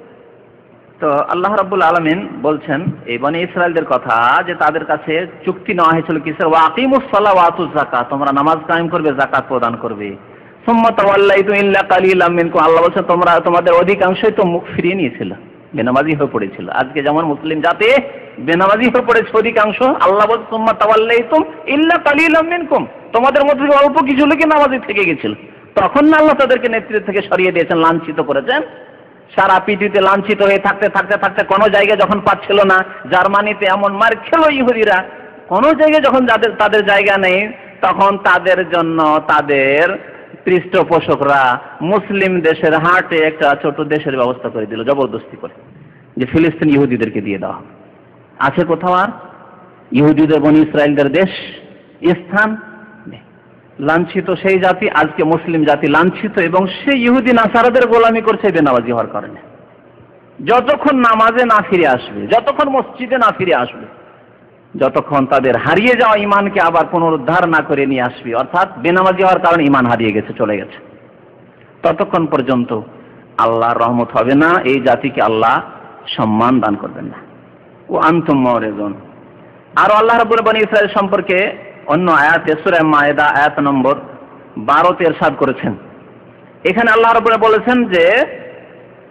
তো আল্লাহ রাব্বুল আলামিন বলছেন এই বনি ইসরাইলদের কথা, যে তাদের কাছে চুক্তি নেওয়া হয়েছিল কিসের? ওয়াকিমুস সালাহ ওয়া আতুজ যাকাত, তোমরা নামাজ কায়েম করবে, যাকাত প্রদান করবে। সুম্মা তাওয়াল্লাইতু ইল্লা কালিলাম মিনকুম, আল্লাহ বলছেন তোমাদের অধিকাংশই তো মুখ ফিরিয়ে নিয়েছিল, বেনামাজি হয়ে পড়েছিল। আজকে যেমন মুসলিম জাতি বেনামাজি হয়ে পড়েছে অধিকাংশ, আল্লাহ বলছেন সুম্মা তাওয়াল্লাইতুম ইল্লা কালিলাম মিনকুম, তোমাদের মধ্যে অল্প কিছু লোক নামাজি থেকে গেছিল। তখন আল্লাহ তাদেরকে নেতৃত্ব থেকে সরিয়ে দিয়েছেন, লাঞ্ছিত করেছেন। সারা পৃথিবীতে লাঞ্ছিত হয়ে থাকতে থাকতে থাকতে কোনো জায়গায় যখন পাচ্ছিল না, জার্মানিতে এমন মার খেল ইহুদিরা, কোনো জায়গায় যখন তাদের জায়গা নেই, তখন তাদের জন্য তাদের পৃষ্ঠপোষকরা মুসলিম দেশের হাটে একটা ছোট দেশের ব্যবস্থা করে দিল, জবরদস্তি করে, যে ফিলিস্তিন ইহুদিদেরকে দিয়ে দেওয়া। আছে কোথাও আর ইহুদিদের, বনি ইসরায়েলদের দেশ, স্থান? লাঞ্ছিত সেই জাতি, আজকে মুসলিম জাতি লাঞ্ছিত, এবং সেই ইহুদি নাসারাদের গোলামি করছে বেনামাজি হওয়ার কারণে। যতক্ষণ নামাজে না ফিরে আসবে, যতক্ষণ মসজিদে না ফিরে আসবে, যতক্ষণ তাদের হারিয়ে যাওয়া ইমানকে আবার পুনরুদ্ধার না করে নিয়ে আসবে, অর্থাৎ বেনামাজি হওয়ার কারণে ইমান হারিয়ে গেছে, চলে গেছে, ততক্ষণ পর্যন্ত আল্লাহর রহমত হবে না, এই জাতিকে আল্লাহ সম্মান দান করবেন না। ও আনতুম মুরিদুন। আর আল্লাহ রাব্বুল বনি ইসরাইল সম্পর্কে অন্য আয়াতে, সূরা মায়েদা আয়াত নম্বর 12তে ইরশাদ করেছেন। এখানে আল্লাহ রাব্বুল বলেছেন যে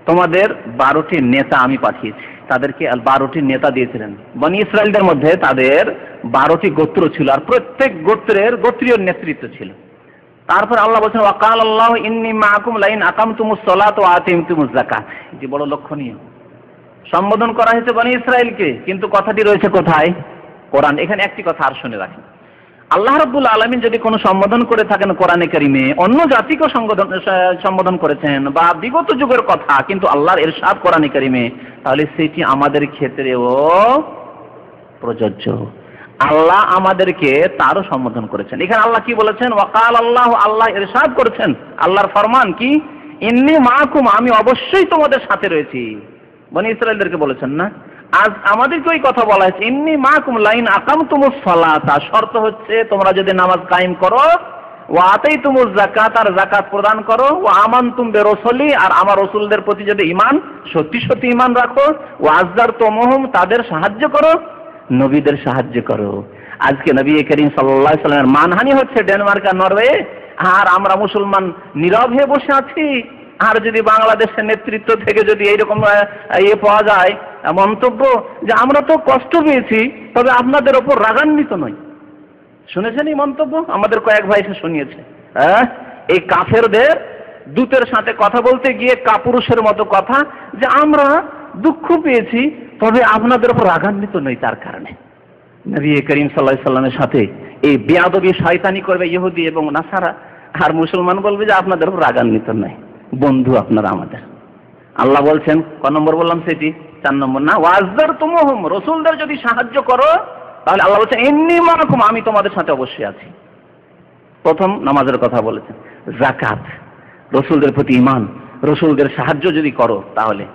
তোমাদের 12টি নেতা আমি পাঠিয়েছি। তাদেরকে 12টি নেতা দিয়েছিলেন। বনি ইসরায়েলদের মধ্যে তাদের 12টি গোত্র ছিল, আর প্রত্যেক গোত্রের গোত্রীয় নেতৃত্ব ছিল। তারপর আল্লাহ বলছেন ওয়াকাল আল্লাহু ইন্নী মাআকুম লাইন আকামতুমুস সালাতা ওয়া আতিমতুমুজ যাকাত। এটি বড় লক্ষণীয়। সম্বোধন করা হয়েছে বনি ইসরায়েলকে, কিন্তু কথাটি রয়েছে কোথায়? কোরআন। এখানে একটি কথা আর শুনে রাখেন, আল্লাহ রাব্বুল আলামিন যদি কোনো সম্বোধন করে থাকেন কোরআনে কারিমে, অন্য জাতিকেও সম্বোধন করেছেন বা বিগত যুগের কথা, কিন্তু আল্লাহর ইরশাদ কোরআনে কারিমে, তাহলে সেটি আমাদের ক্ষেত্রেও প্রযোজ্য। আল্লাহ আমাদেরকে তারও সম্বোধন করেছেন। এখানে আল্লাহ কি বলেছেন? ওয়াকাল আল্লাহ, আল্লাহ ইরশাদ করেছেন, আল্লাহর ফরমান কি? ইন্নী মাআকুম, আমি অবশ্যই তোমাদের সাথে রয়েছি। বনি ইসরায়েলদেরকে বলেছেন না, আজ আমাদেরকে ওই কথা বলা হয়েছে, ইন্নী মাআকুম লাইন আকামতুমুস সালাতা, শর্ত হচ্ছে তোমরা যদি নামাজ কায়েম করো, ওয়া আতাইতুমুজ যাকাত, আর যাকাত প্রদান করো, ওয়া আমানতুম বিরসুলি, আর আমার রাসূলদের প্রতি যদি ঈমান, সত্যি সত্যি ঈমান রাখো, ওয়া আযযারতুমুহুম, তাদের সাহায্য করো, নবীদের সাহায্য করো। আজকে নবী করিম সাল্লাল্লাহু আলাইহি ওয়াসাল্লামের মানহানি হচ্ছে ডেনমার্ক আর নরওয়ে, আর আমরা মুসলমান নীরব হয়ে বসে আছি। আর যদি বাংলাদেশের নেতৃত্ব থেকে যদি এইরকম পাওয়া যায় মন্তব্য যে আমরা তো কষ্ট পেয়েছি, তবে আপনাদের ওপর রাগান্বিত নই। শুনেছেন এই মন্তব্য? আমাদের কয়েক ভাই এসে শুনিয়েছে। হ্যাঁ, এই কাফেরদের দূতের সাথে কথা বলতে গিয়ে কাপুরুষের মতো কথা, যে আমরা দুঃখ পেয়েছি তবে আপনাদের উপর রাগান্বিত নই। তার কারণে নবী করিম সাল্লাল্লাহু আলাইহি সাল্লামের সাথে এই বেয়াদবি শয়তানি করবে ইহুদি এবং নাসারা, আর মুসলমান বলবে যে আপনাদের উপর রাগান্বিত নয়, বন্ধু আপনারা আমাদের। আল্লাহ বলছেন, ক নম্বর বললাম সেটি? 4 নম্বর না, ওয়াজদারতুমুহুম, রাসূলদের যদি সাহায্য করো তাহলে আল্লাহ বলছেন ইন্নী মাআকুম, আমি তোমাদের সাথে অবশ্যই আছি। প্রথম নামাজের কথা বলেছেন, যাকাত, রাসূলদের প্রতি ঈমান, রাসূলদের সাহায্য যদি করো তাহলে,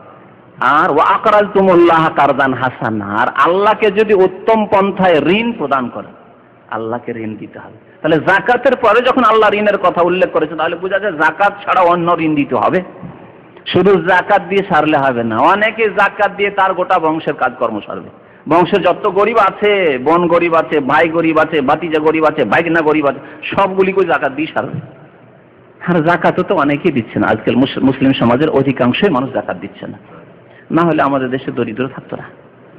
আর ওয়া আকরাজতুমুল্লাহ কারদান হাসানা, আর আল্লাহকে যদি উত্তম পন্থায় ঋণ প্রদান করে, আল্লাহকে ঋণ দিতে হবে। তাহলে যাকাতের পরে যখন আল্লাহ ঋণের কথা উল্লেখ করেছে, তাহলে বোঝা যায় যাকাত ছাড়া অন্য ঋণ দিতে হবে। শুধু যাকাত দিয়ে সারলে হবে না, অনেকে যাকাত দিয়ে তার গোটা বংশের কাজকর্ম সারবে। বংশের যত গরিব আছে, বোন গরিব আছে, ভাই গরিব আছে, ভাতিজা গরিব আছে, ভাইগনা গরিব আছে, সবগুলিকে যাকাত দিয়ে সারবে। আর যাকাতও তো অনেকেই দিচ্ছে না। আজকাল মুসলিম সমাজের অধিকাংশই মানুষ যাকাত দিচ্ছে না, না হলে আমাদের দেশে দরিদ্র থাকতো না।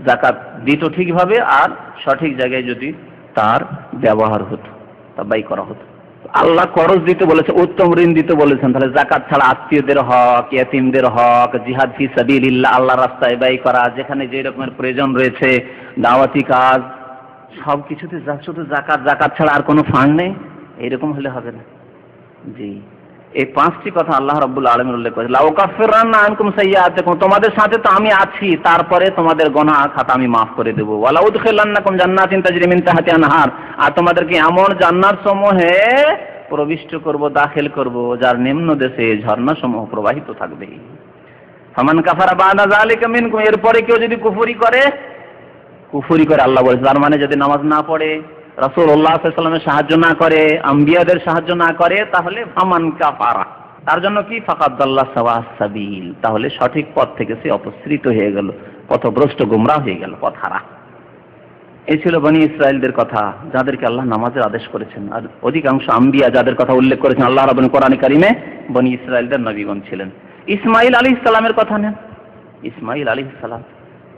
যাকাত দিত ঠিকভাবে, আর সঠিক জায়গায় যদি তার ব্যবহার হতো, তা ব্যয় করা হতো। আল্লাহ খরচ দিতে বলেছে, উত্তম ঋণ দিতে বলেছেন, তাহলে যাকাত ছাড়া আত্মীয়দের হক, ইয়েতিমদের হক, জিহাদ ফি সাবিলিল্লাহ, আল্লাহর রাস্তায় ব্যয় করা, যেখানে যে রকমের প্রয়োজন রয়েছে, দাওয়াতি কাজ, সব কিছুতে শুধু যাকাত, যাকাত ছাড়া আর কোনো ফান্ড নেই, এইরকম হলে হবে না। জি, এই 5টি কথা আল্লাহ রাব্বুল আলামিন উল্লেখ করেছেন। লা উকাফিরান্না আনকুম সাইয়্যাতিকুম, তোমাদের সাথে তো আমি আছি, তারপরে তোমাদের গুনাহ খাতা আমি মাফ করে দেব। ওয়ালা উদখিলান্নাকুম জান্নাতিন তাজরি মিন তাহতিহা আনহার, আর তোমাদেরকে এমন জান্নাত সমূহে প্রবিষ্ট করব, দাখিল করব, যার নিম্ন দেশে ঝর্ণা সমূহ প্রবাহিত থাকবে। ফামান কাফারা বাদা যালিকা মিনকুম, এরপরে কেউ যদি কুফরি করে, আল্লাহ বলেছে, তার মানে যদি নামাজ না পড়ে, রাসূলুল্লাহ সাল্লাল্লাহু আলাইহি ওয়াসাল্লামের সাহায্য না করে, আম্বিয়াদের সাহায্য না করে, তাহলে ফামান কাফারা, তার জন্য কি ফাকাদ দাল্লা সাওয়াস সাবিল, তাহলে সঠিক পথ থেকে সে অপসৃত হয়ে গেল, পথভ্রষ্ট গোমরাহ হয়ে গেল, পথহারা। এই ছিল বনি ইসরাইলদের কথা, যাদেরকে আল্লাহ নামাজের আদেশ করেছেন। আর অধিকাংশ আম্বিয়া যাদের কথা উল্লেখ করেছেন আল্লাহ রাব্বুল কোরআনে কারিমে, বনি ইসরাইলদের নবীগণ ছিলেন। ইসমাঈল আলাইহিস সালামের কথা নেন, ইসমাঈল আলাইহিস সালাম,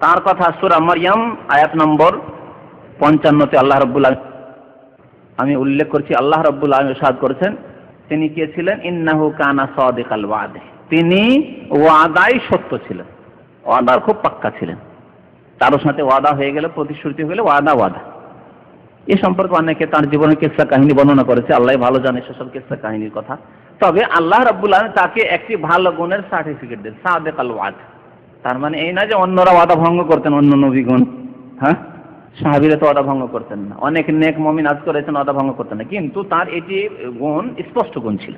তার কথা সূরা মারইয়াম আয়াত নম্বর 55-তে আল্লাহ রাব্বুল আলামিন, আমি উল্লেখ করছি, আল্লাহ রাব্বুল আলামিন ইরশাদ করেছেন, তিনি কে ছিলেন? ইন্নাহু কানা সাদিকাল ওয়াদে, তিনি ওয়াদায় সত্য ছিলেন, ওয়াদার খুব পাক্কা ছিলেন। তার সাথে ওয়াদা হয়ে গেলে, প্রতিশ্রুতি হয়ে গেলে ওয়াদা। এ সম্পর্কে অনেকে তার জীবনের কিসসা কাহিনী বর্ণনা করেছে, আল্লাহ ভালো জানে সেসব কিসসা কাহিনীর কথা। তবে আল্লাহ রাব্বুল আলামিন তাকে একটি ভালো গুণের সার্টিফিকেট দেন, সাদিকাল ওয়াদ। তার মানে এই না যে অন্যরা ওয়াদা ভঙ্গ করতেন, অন্য নবীগণ, হ্যাঁ, সাহাবীরা তো ওয়াদা ভঙ্গ করতেন না, অনেক নেক মুমিন আজ করেছেন, ওয়াদা ভঙ্গ করতেন না, কিন্তু তার এটি গুণ, স্পষ্ট গুণ ছিল।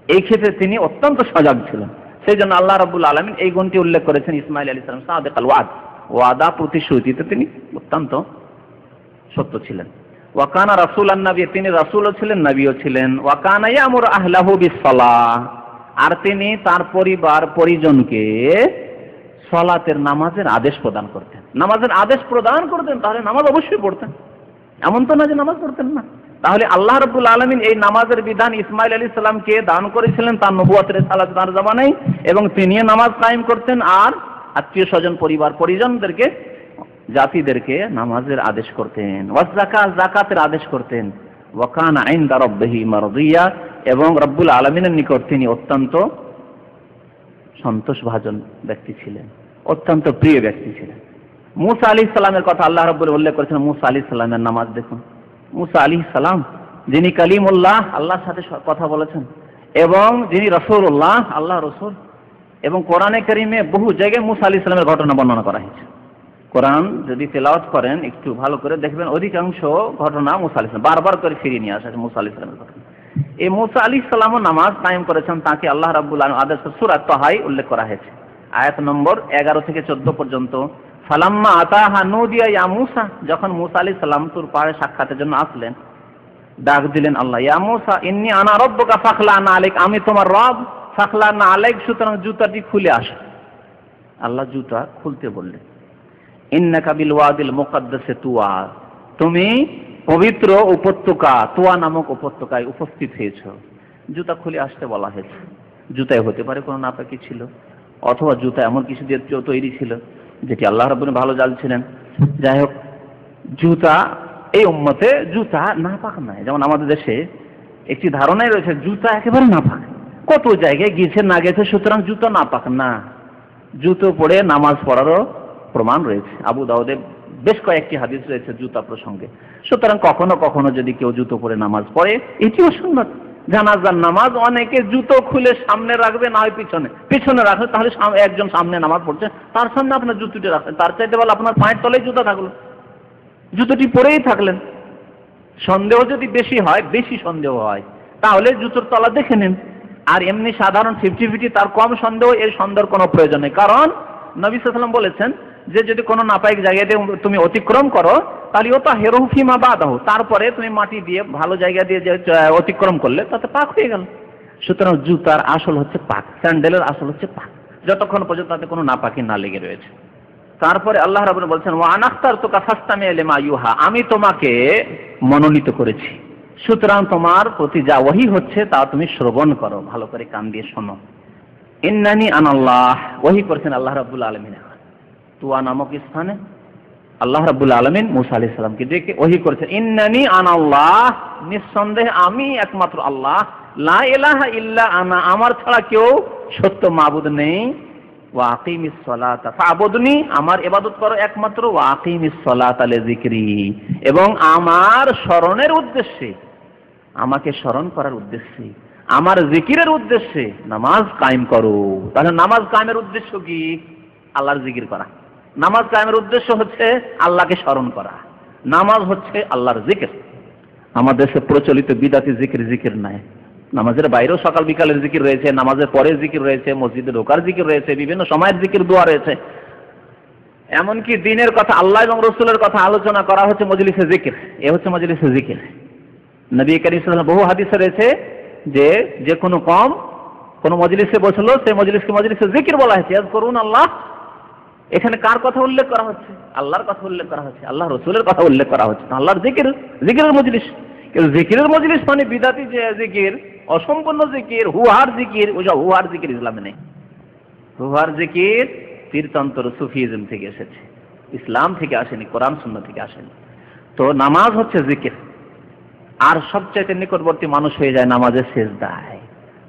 এই ক্ষেত্রে তিনি অত্যন্ত সজাগ ছিলেন, সেই জন্য আল্লাহ রাব্বুল আলামিন এই গুণটি উল্লেখ করেছেন ইসমাঈল আলাইহিস সালাম, সাদিকাল ওয়াদ, ওয়াদা প্রতিশ্রুতিতে তিনি অত্যন্ত সত্য ছিলেন। ওয়া কানা রাসূলান নবী, তিনি রাসূলও ছিলেন, নবীও ছিলেন। ওয়া কানা ইয়ামুরু আহলাহু বিস-সালাহ, আর তিনি তার পরিবার পরিজনকে সালাতের, নামাজের আদেশ প্রদান করতেন। নামাজের আদেশ প্রদান করতেন, তাহলে নামাজ অবশ্যই পড়তেন, এমন তো না যে নামাজ পড়তেন না। তাহলে আল্লাহ রাব্বুল আলামিন এই নামাজের বিধান ইসমাঈল আলাইহিস সালামকে দান করেছিলেন তার নবুয়তের সালাত তার জামানায়, এবং তিনিও নামাজ কায়েম করতেন, আর আত্মীয় স্বজন, পরিবার পরিজনদেরকে, জাতিদেরকে নামাজের আদেশ করতেন। ওয়াজ যাকাত, যাকাতের আদেশ করতেন। ওয়া কানা ইনদা রাব্বিহি মারদিয়া, এবং রব্বুল আলামিনের নিকট তিনি অত্যন্ত সন্তোষভাজন ব্যক্তি ছিলেন, অত্যন্ত প্রিয় ব্যক্তি ছিলেন। মুসা আলাইহিস সালামের কথা আল্লাহ রাব্বুল উল্লেখ করেছেন। মুসা আলাইহিস সালামের নামাজ দেখুন। মুসা আলাইহিস সালাম, যিনি কালিমুল্লাহ, আল্লাহর সাথে কথা বলেছেন, এবং যিনি রাসূলুল্লাহ, আল্লাহ রাসূল, এবং কোরআনে কারিমে বহু জায়গায় মুসা আলাইহিস সালামের ঘটনা বর্ণনা করা হয়েছে। কোরআন যদি তেলাওয়াত করেন একটু ভালো করে দেখবেন, অধিকাংশ ঘটনা মুসা আলাইহিস সালাম বারবার করে ফিরিয়ে নিয়ে আসা মুসা আলাইহিস সালামের ঘটনা। এই মুসা আলাইহিস সালামও নামাজ কায়েম করেছেন, তাকে আল্লাহ রাব্বুল আলামিন আদেশ সূরা তাহায় উল্লেখ করা হয়েছে, আয়াত নম্বর 11 থেকে 14 পর্যন্ত। ফালাম্মা আতাহা নুদিয়া ইয়া মুসা, যখন মুসা আলাইহিস সালাম তুর পাহাড়ে সাক্ষাতের জন্য আসলেন, ডাক দিলেন আল্লাহ, ইয়া মুসা ইন্নী আনা রাব্বুকা ফাখলানা আলাইক, আমি তোমার রব, ফাখলানা আলাইক, সুতরাং জুতাটি খুলে আসো। আল্লাহ জুতা খুলতে বললেন। ইন্নাকা বিল ওয়াদিল মুকাদ্দাসে তুয়া, তুমি পবিত্র উপত্যকা তুয়া নামক উপত্যকায় উপস্থিত হয়েছো। জুতা খুলে আসতে বলা হয়েছে। জুতায় হতে পারে কোনো নাপাকি ছিল, অথবা জুতা এমন কিছু দিয়ে তৈরি ছিল যেটি আল্লাহ রাব্বুল আলামিন ভালো জানছিলেন। যাই হোক, জুতা এই উম্মতে জুতা নাপাক নয়। যেমন আমাদের দেশে একটি ধারণাই রয়েছে জুতা একেবারে নাপাক, কত জায়গায় গিয়েছে না গেছে, সুতরাং জুতা নাপাক না। জুতো পরে নামাজ পড়ারও প্রমাণ রয়েছে, আবু দাউদে বেশ কয়েকটি হাদিস রয়েছে জুতা প্রসঙ্গে। সুতরাং কখনো কখনো যদি কেউ জুতো পরে নামাজ পড়ে এটিও সুন্নাত। জানাজার নামাজ অনেকে জুতো খুলে সামনে রাখবে, না হয় পিছনে রাখবে, তাহলে একজন সামনে নামাজ পড়ছে তার সামনে আপনার জুতোটি রাখবেন, তার চাইতে বলে আপনার পায়ের তলায় জুতা থাকলো, জুতোটি পরেই থাকলেন। সন্দেহ যদি বেশি হয়, বেশি সন্দেহ হয়, তাহলে জুতোর তলা দেখে নিন। আর এমনি সাধারণ 50-50 তার কম সন্দেহ, এর সন্দেহের কোনো প্রয়োজন নেই। কারণ নবী সাল্লাল্লাহু আলাইহি ওয়াসাল্লাম বলেছেন যে যদি কোনো নাপাক জায়গা দিয়ে তুমি অতিক্রম করো তাহলে ও তা হেরহু ফিমা বাদাহু, তারপরে তুমি মাটি দিয়ে ভালো জায়গা দিয়ে অতিক্রম করলে তাতে পাক হয়ে গেল। সুতরাং জুতার আসল হচ্ছে পাক, স্যান্ডেলের আসল হচ্ছে পাক, যতক্ষণ পর্যন্ত তাতে কোনো নাপাকি না লেগে রয়েছে। তারপরে আল্লাহ রাব্বুল বলছেন ওয়া আনাখতারতুকা ফাসতামি লিমা ইউহা, আমি তোমাকে মনোনীত করেছি, সুতরাং তোমার প্রতি যা ওহী হচ্ছে তা তুমি শ্রবণ করো, ভালো করে কান দিয়ে শোনো। ইন্নানি আনাল্লাহ, ওহী করেছেন আল্লাহ রাব্বুল আলামিন। তুয়া নামক স্থানে আল্লাহ রাব্বুল আলামিন মুসা আলাইহিস সালামকে ডেকে ওহী করেছেন, ইন্নানি আনাল্লাহ, নিঃসন্দেহে আমি একমাত্র আল্লাহ, লা ইলাহা ইল্লা আনা, আমার ছাড়া কেউ সত্য মাবুদ নেই, ওয়া আকিমিস সালাতা ফাবুদনি, আমার ইবাদত করো একমাত্র, ওয়া আকিমিস সালাতা লিযিকরি, এবং আমার স্মরণের উদ্দেশ্যে, আমাকে স্মরণ করার উদ্দেশ্যে, আমার জিকিরের উদ্দেশ্যে নামাজ কায়েম করো। তাহলে নামাজ কায়েমের উদ্দেশ্য কি? আল্লাহর জিকির করা। নামাজ কায়েমের উদ্দেশ্য হচ্ছে আল্লাহকে স্মরণ করা, নামাজ হচ্ছে আল্লাহর জিকির। আমাদের দেশে প্রচলিত বিদাতি জিকির নাই। নামাজের বাইরেও সকাল বিকালের জিকির রয়েছে, নামাজের পরে জিকির রয়েছে, মসজিদে ঢোকার জিকির রয়েছে, বিভিন্ন সময়ের জিকির দোয়া রয়েছে। এমনকি দিনের কথা, আল্লাহ এবং রাসূলের কথা আলোচনা করা হচ্ছে মজলিসে জিকির, এ হচ্ছে মজলিসে জিকির। নবী করিম সাল্লাল্লাহু আলাইহি ওয়াসাল্লাম বহু হাদিসে রয়েছে যে কোনো কওম কোনো মজলিসে বসলো, সেই মজলিসকে মজলিসে জিকির বলা হয়েছে। ইয়াজকুরুন আল্লাহ, এখানে কার কথা উল্লেখ করা হচ্ছে? আল্লাহর কথা উল্লেখ করা হচ্ছে, আল্লাহ রাসূলের কথা উল্লেখ করা হচ্ছে, আল্লাহর জিকির, জিকিরের মজলিস। কিন্তু জিকিরের মজলিস মানে বিদাতি যে জিকির, অসম্পূর্ণ জিকির, হুহার জিকির, ওইসব হুহার জিকির ইসলামে নেই। হুহার জিকির তীরতন্ত্র সুফিজম থেকে এসেছে, ইসলাম থেকে আসেনি, কোরআন সুন্নাহ থেকে আসেনি। তো নামাজ হচ্ছে জিকির, আর সবচাইতে নিকটবর্তী মানুষ হয়ে যায় নামাজের সিজদায়।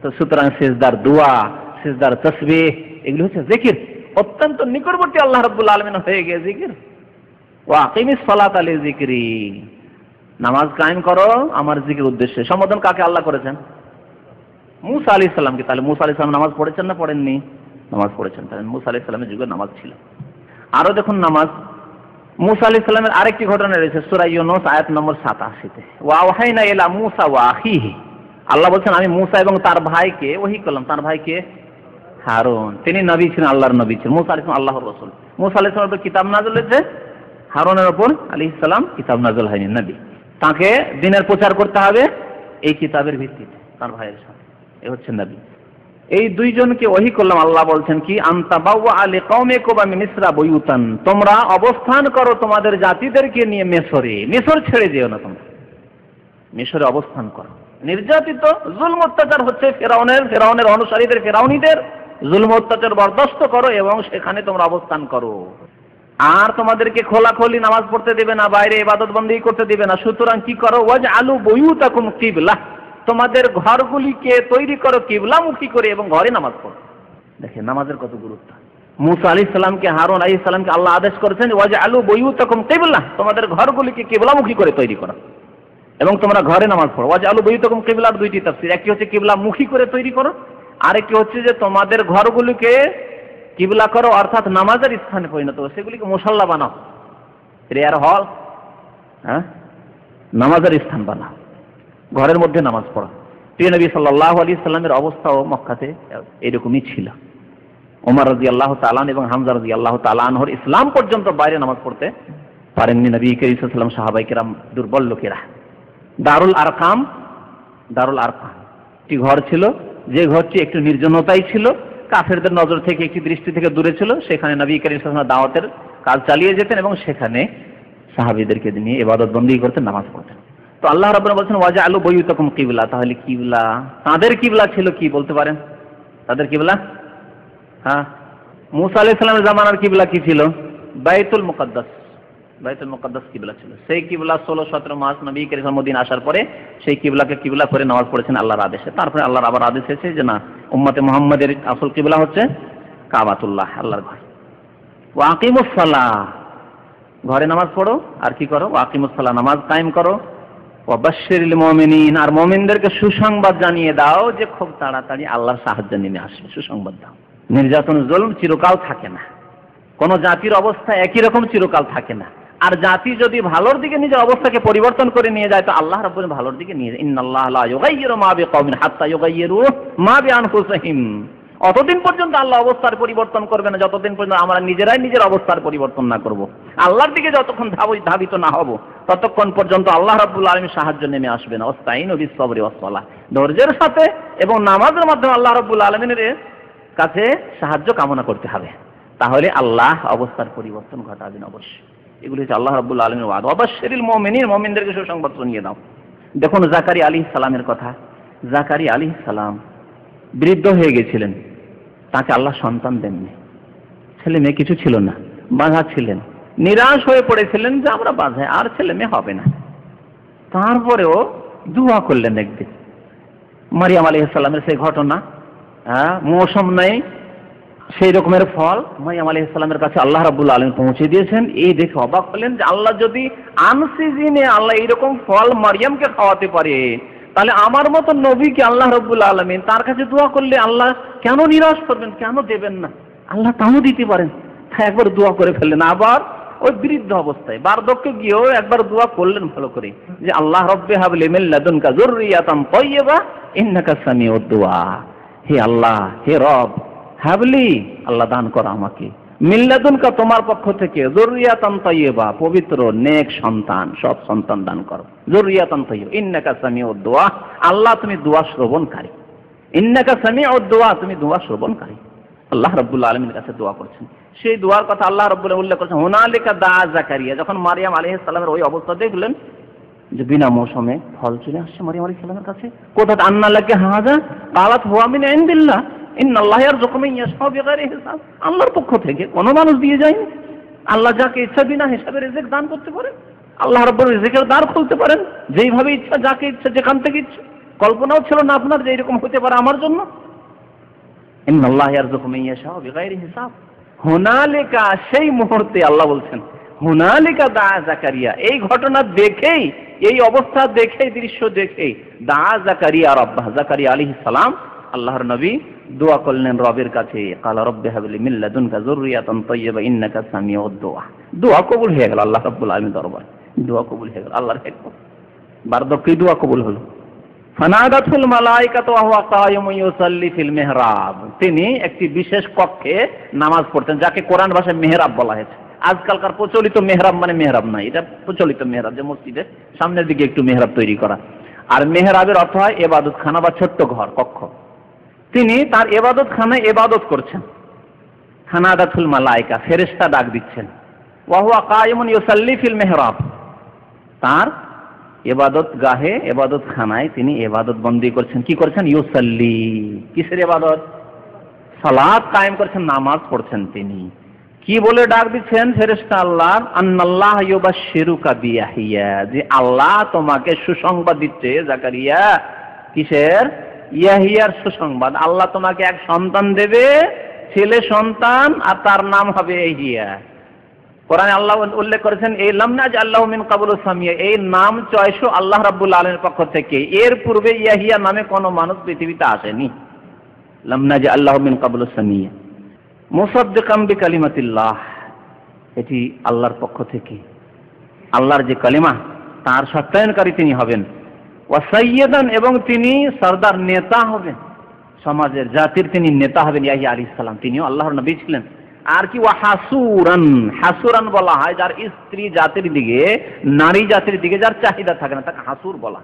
তো সুতরাং সিজদার দোয়া, সিজদার তাসবিহ, এগুলো হচ্ছে জিকির। অত্যন্ত নিকটবর্তী আল্লাহ রাব্বুল আলামিন হয়ে গিয়ে জিকির। ওয়া আকিমিস সালাতা লিযিকরি, নামাজ কায়েম করো আমার জিকির উদ্দেশ্যে। সম্বোধন কাকে আল্লাহ করেছেন? মুসা আলাইহিস সালামকে। তাহলে মুসা আলাইহিস সালাম নামাজ পড়েছেন না পড়েননি? নামাজ পড়েছেন। তাহলে মুসা আলাইহিস সালামের যুগে নামাজ ছিল। আরো দেখুন নামাজ, মুসা আলাইহিস সালামের আরেকটি ঘটনা রয়েছে সূরা ইউনূস আয়াত নম্বর 87-তে। ওয়া ওয়াহাইনা ইলা মুসা ওয়া আখিহি, আল্লাহ বলছেন আমি মুসা এবং তার ভাইকে ওহী করলাম। তার ভাইকে হারুন, তিনি নবী ছিলেন, আল্লাহর নবী ছিলেন। মুসা আলাইহিস সালাম আল্লাহর রাসূল। মুসা আলাইহিস সালামের উপর কিতাব নাযিল হয়েছে, হারুনের উপর আলাইহিস সালাম কিতাব নাযিল হয়নি। নবী, তাকে দ্বীনের প্রচার করতে হবে এই কিতাবের ভিত্তিতে, তার ভাইয়ের সাথে। এ হচ্ছে নবী। এই দুইজনকে ওহী করলাম। আল্লাহ বলছেন কি, আনতা বাওয়া লিকাওমিকুম মিন মিসরা বুয়ুতান, তোমরা অবস্থান করো তোমাদের জাতিদেরকে নিয়ে মিশরে। মিশর ছেড়ে যেও না, তোমরা মিশরে অবস্থান করো। নির্যাতিত জুলম অত্যাচার হচ্ছে ফেরাউনের অনুসারীদের, ফেরাউনীদের জুলম অত্যাচার বরদাস্ত করো এবং সেখানে তোমরা অবস্থান করো। আর তোমাদেরকে খোলাখুলি নামাজ পড়তে দিবে না, বাইরে ইবাদত বন্দেগী করতে দিবে না। সুতরাং কি করো, ওয়াজআলু বুয়ুতাকুম কিবলা, তোমাদের ঘরগুলিকে তৈরি করো কিবলামুখী করে এবং ঘরে নামাজ পড়ো। দেখেন নামাজের কত গুরুত্ব। মুসা আলাইহিস সালামকে, হারুন আলাইহিস সালামকে আল্লাহ আদেশ করেছেন ওয়াজআলু বুয়ুতাকুম কিবলা, তোমাদের ঘরগুলিকে কিবলামুখী করে তৈরি করো এবং তোমরা ঘরে নামাজ পড়ো। ওয়াজআলু বুয়ুতাকুম কিবলার দুইটি তাফসীর, একটি হচ্ছে কিবলামুখী করে তৈরি করো, আরেকটি হচ্ছে যে তোমাদের ঘরগুলিকে কিবলা করো, অর্থাৎ নামাজের স্থানে পরিণত করো, সেগুলিকে মুসাল্লা বানাও, প্রেয়ার হল, হ্যাঁ, নামাজের স্থান বানাও, ঘরের মধ্যে নামাজ পড়া। প্রিয় নবী সাল্লাল্লাহু আলাইহি সাল্লামের অবস্থাও মক্কাতে এরকমই ছিল। ওমর রাদিয়াল্লাহু তাআলা এবং হামজা রাদিয়াল্লাহু তাআলা আনহুর ইসলাম পর্যন্ত বাইরে নামাজ পড়তে পারেননি নবী করিম সাল্লাল্লাহু আলাইহি ওয়াসাল্লাম, সাহাবায়ে কেরাম দুর্বল লোকেরা। দারুল আরকাম একটি ঘর ছিল, যে ঘরটি একটু নির্জনতাই ছিল, কাফেরদের নজর থেকে, একটি দৃষ্টি থেকে দূরে ছিল। সেখানে নবী করিম সাল্লাল্লাহু আলাইহি ওয়াসাল্লাম দাওয়াতের কাজ চালিয়ে যেতেন এবং সেখানে সাহাবীদেরকে নিয়ে ইবাদত বন্দেগী করতেন, নামাজ পড়তেন। তো আল্লাহ রাব্বুল বলছেন ওয়াজআলু বুয়ুতাকুম কিবলা, তাহলে কিবলা, তাদের কিবলা ছিল কি বলতে পারেন? তাদের কিবলা, হ্যাঁ, মুসা আলাইহিস সালামের জামানার কিবলা কি ছিল? বাইতুল মুকাদ্দাস। বাইতুল মুকাদ্দাস কিবলা ছিল, সেই কিবলা 16-17 মাস নবী করিম মদিনা আসার পরে সেই কিবলাকে কিবলা করে নামাজ পড়েছেন আল্লাহর আদেশে। তারপরে আল্লাহর আবার আদেশ এসেছে যে না, উম্মতে মুহাম্মাদের আসল কিবলা হচ্ছে কাবাতুল্লাহ, আল্লাহর ঘর। ওয়া আকিমুস সালাহ, ঘরে নামাজ পড়ো আর কি করো, ওয়া আকিমুস সালাহ, নামাজ কায়েম করো। ওয়া বাশশিরিল মুমিনিন, আর মুমিনদেরকে সুসংবাদ জানিয়ে দাও যে খুব তাড়াতাড়ি আল্লাহর সাহায্য নেমে আসবে, সুসংবাদ দাও। নির্যাতন জুলম চিরকাল থাকে না, কোন জাতির অবস্থা একই রকম চিরকাল থাকে না। আর জাতি যদি ভালোর দিকে নিজের অবস্থাকে পরিবর্তন করে নিয়ে যায় তো আল্লাহ রাব্বুল আলামিন ভালোর দিকে নিয়ে যায়। ইন্নাল্লাহা লা ইউগাইয়িরু মা বিকওমিন হাত্তা ইউগাইয়িরু মা বিআনফুসিহিম। অতদিন পর্যন্ত আল্লাহ অবস্থার পরিবর্তন করবে না যতদিন পর্যন্ত আমরা নিজেরাই নিজের অবস্থার পরিবর্তন না করব। আল্লাহর দিকে যতক্ষণ ধাবিত না হব ততক্ষণ পর্যন্ত আল্লাহ রাব্বুল আলামিন সাহায্য নেমে আসবে না। ওয়াস্তাইনু বিস-সাবরি ওয়াস-সালাহ, ধৈর্যের সাথে এবং নামাজের মাধ্যমে আল্লাহ রাব্বুল আলামিনের কাছে সাহায্য কামনা করতে হবে, তাহলে আল্লাহ অবস্থার পরিবর্তন ঘটাবেন অবশ্যই। এগুলি হচ্ছে আল্লাহ রাব্বুল আলামিনের ওয়াদা। ওয়াবাশশিরিল মুমিনিন, মুমিনদেরকে সুসংবাদ শুনিয়ে দাও। দেখুন জাকারিয়া আলাইহিস সালামের কথা। জাকারিয়া আলাইহিস সালাম বৃদ্ধ হয়ে গেছিলেন, তাকে আল্লাহ সন্তান দেননি, ছেলে মেয়ে কিছু ছিল না, বাঁধা ছিলেন, নিরাশ হয়ে পড়েছিলেন যে আমরা বাঁধা, আর ছেলে মেয়ে হবে না। তারপরেও দোয়া করলেন একদিন। মারিয়াম আলাইহিস সালামের সেই ঘটনা, মৌসুম নেই সেই রকমের ফল মারিয়াম আলাইহিস সালামের কাছে আল্লাহ রাব্বুল আলামিন পৌঁছে দিয়েছেন। এই দেখে অবাক হলেন যে আল্লাহ যদি আনসিজনে আল্লাহ এইরকম ফল মারিয়ামকে খাওয়াতে পারে, তাহলে আমার মতো নবীকে আল্লাহ রাব্বুল আলামিন তার কাছে দোয়া করলে আল্লাহ কেন নিরাশ করবেন, কেন দেবেন না? আল্লাহ তাও দিতে পারেন। তাই একবার দোয়া করে ফেললেন। আবার ওই বৃদ্ধ অবস্থায় বার্ধক্যে গিয়েও একবার দোয়া করলেন ভালো করে যে আল্লাহ রব্বে হাবলি মিন লাদুনকা যুররিয়াতান তাইয়্যিবা ইন্নাকা সামিউদ দুআ। হে আল্লাহ, হে রব, হাবলি, আল্লাহ দান করো আমাকে, মিন লাদুনকা তোমার পক্ষ থেকে, যুররিয়াতান তাইয়্যিবা পবিত্র নেক সন্তান, সব সন্তান দান করো। যুররিয়াতান তাইয়্যিবা ইন্নাকা সামিউদ দুআ, আল্লাহ তুমি দোয়া শ্রবণকারী। ইন্নাকা সামিউদ দুআ, তুমি দোয়া শ্রবণকারী। আল্লাহ রাব্বুল আলামিনের কাছে দোয়া করছেন। সেই দোয়ার কথা আল্লাহ রাব্বুল আলামিন উল্লেখ করেছেন। হুনালিকা দা জাকারিয়া, যখন মারিয়াম আলাইহিস সালামের ওই অবস্থা দেখলেন যে বিনা মৌসুমে ফল চলে আসছে মারিয়াম আলাইহিস সালামের কাছে, কোথা আন্না লাকা হাযা ক্বালাত হুয়া মিন ইনদিল্লাহ ইন্নাল্লাহা ইয়ারযুকু মান ইয়াশাউ বিগাইরি হিসাব। আল্লাহর পক্ষ থেকে, কোনো মানুষ দিয়ে যায়নি। আল্লাহ যাকে ইচ্ছা বিনা হিসাবে রিজিক দান করতে পারেন। আল্লাহ রাব্বুল রিজিকের দ্বার খুলতে পারেন যেইভাবে ইচ্ছা, যাকে ইচ্ছা, যেখান থেকে ইচ্ছা। কল্পনাও ছিল না আপনার যে এরকম হতে পারে আমার জন্য। ইন্নাল্লাহা ইয়ারযুকু মান ইয়াশাউ বিগাইরি হিসাব। হুনালিকা, সেই মুহূর্তে আল্লাহ বলছেন হুনালিকা দা জাকারিয়া, এই ঘটনা দেখেই, এই অবস্থা দেখেই, দৃশ্য দেখেই দা জাকারিয়া রাব্বাহ, জাকারিয়া আলাইহিস সালাম আল্লাহর নবী দোয়া করলেন রবের কাছে, ক্বালা রব্বি হাবলি মিন লাদুনকা যুররিয়াতান তাইয়্যিবা ইন্নাকা সামিউদ দুআ। দোয়া কবুল হয়ে গেল আল্লাহ রাব্বুল আলামিন দরবারে, দোয়া কবুল হয়ে গেল। আল্লাহর হিকমত, বার্ধক্যে দোয়া কবুল হলো। ফানাদাতুল মালায়েকাতু ওয়া হুয়া কায়িমুন ইউসাল্লি ফিল মিহরাব, তিনি একটি বিশেষ কক্ষে নামাজ পড়তেন, যাকে কোরআন ভাষায় মেহরাব বলা হয়েছে। আজকালকার প্রচলিত মেহরাব মানে মেহরাব নয়, এটা প্রচলিত মেহরাব, যে মসজিদের সামনের দিকে একটু মেহরাব তৈরি করা। আর মেহরাবের অর্থ হয় ইবাদতখানা বা ছোট্ট ঘর, কক্ষ। তিনি তার ইবাদতখানায় ইবাদত করছেন। ফানাদাতুল মালায়েকা, ফেরেশতা ডাক দিচ্ছেন। ওয়া হুয়া কায়িমুন ইউসাল্লি ফিল মিহরাব, তার ইবাদত গাহে, ইবাদত খানায় তিনি ইবাদত বন্দী করছেন। কি করছেন? ইউসাল্লি, কিসের ইবাদত? সালাত কায়েম করছেন, নামাজ পড়ছেন। তিনি কি বলে ডাক দিচ্ছেন ফেরেশতা আল্লাহর? আন্নাল্লাহ ইউবাশশিরুকা বিয়াহিয়া, যে আল্লাহ তোমাকে সুসংবাদ দিচ্ছে জাকারিয়া। কিসের? ইয়াহিয়ার সুসংবাদ। আল্লাহ তোমাকে এক সন্তান দেবে, ছেলে সন্তান, আর তার নাম হবে ইয়াহিয়া। কোরআনে আল্লাহ উল্লেখ করেছেন এই লাম নাজআল্লাহু মিন ক্বাবলু সামিয়া, এই নাম চয়েস আল্লাহ রাব্বুল আলামিনের পক্ষ থেকে। এর পূর্বে ইয়াহিয়া নামে কোনো মানুষ পৃথিবীতে আসেনি। লাম নাজআল্লাহু মিন ক্বাবলু সামিয়া মুসাদ্দিকাম বিকালিমাতিল্লাহ, এটি আল্লাহর পক্ষ থেকে, আল্লাহর যে কালিমা তার সত্যায়নকারী তিনি হবেন। ওয়া সাইয়্যিদান, এবং তিনি সরদার, নেতা হবেন, সমাজের, জাতির তিনি নেতা হবেন। ইয়াহিয়া আলাইহিস সালাম তিনিও আল্লাহর নবী ছিলেন। আর কি? ওয়া হাসুরান, হাসুরান বলা হয় যার স্ত্রী জাতির দিকে, নারী জাতির দিকে যার চাহিদা থাকে না, তাকে হাসুর বলা।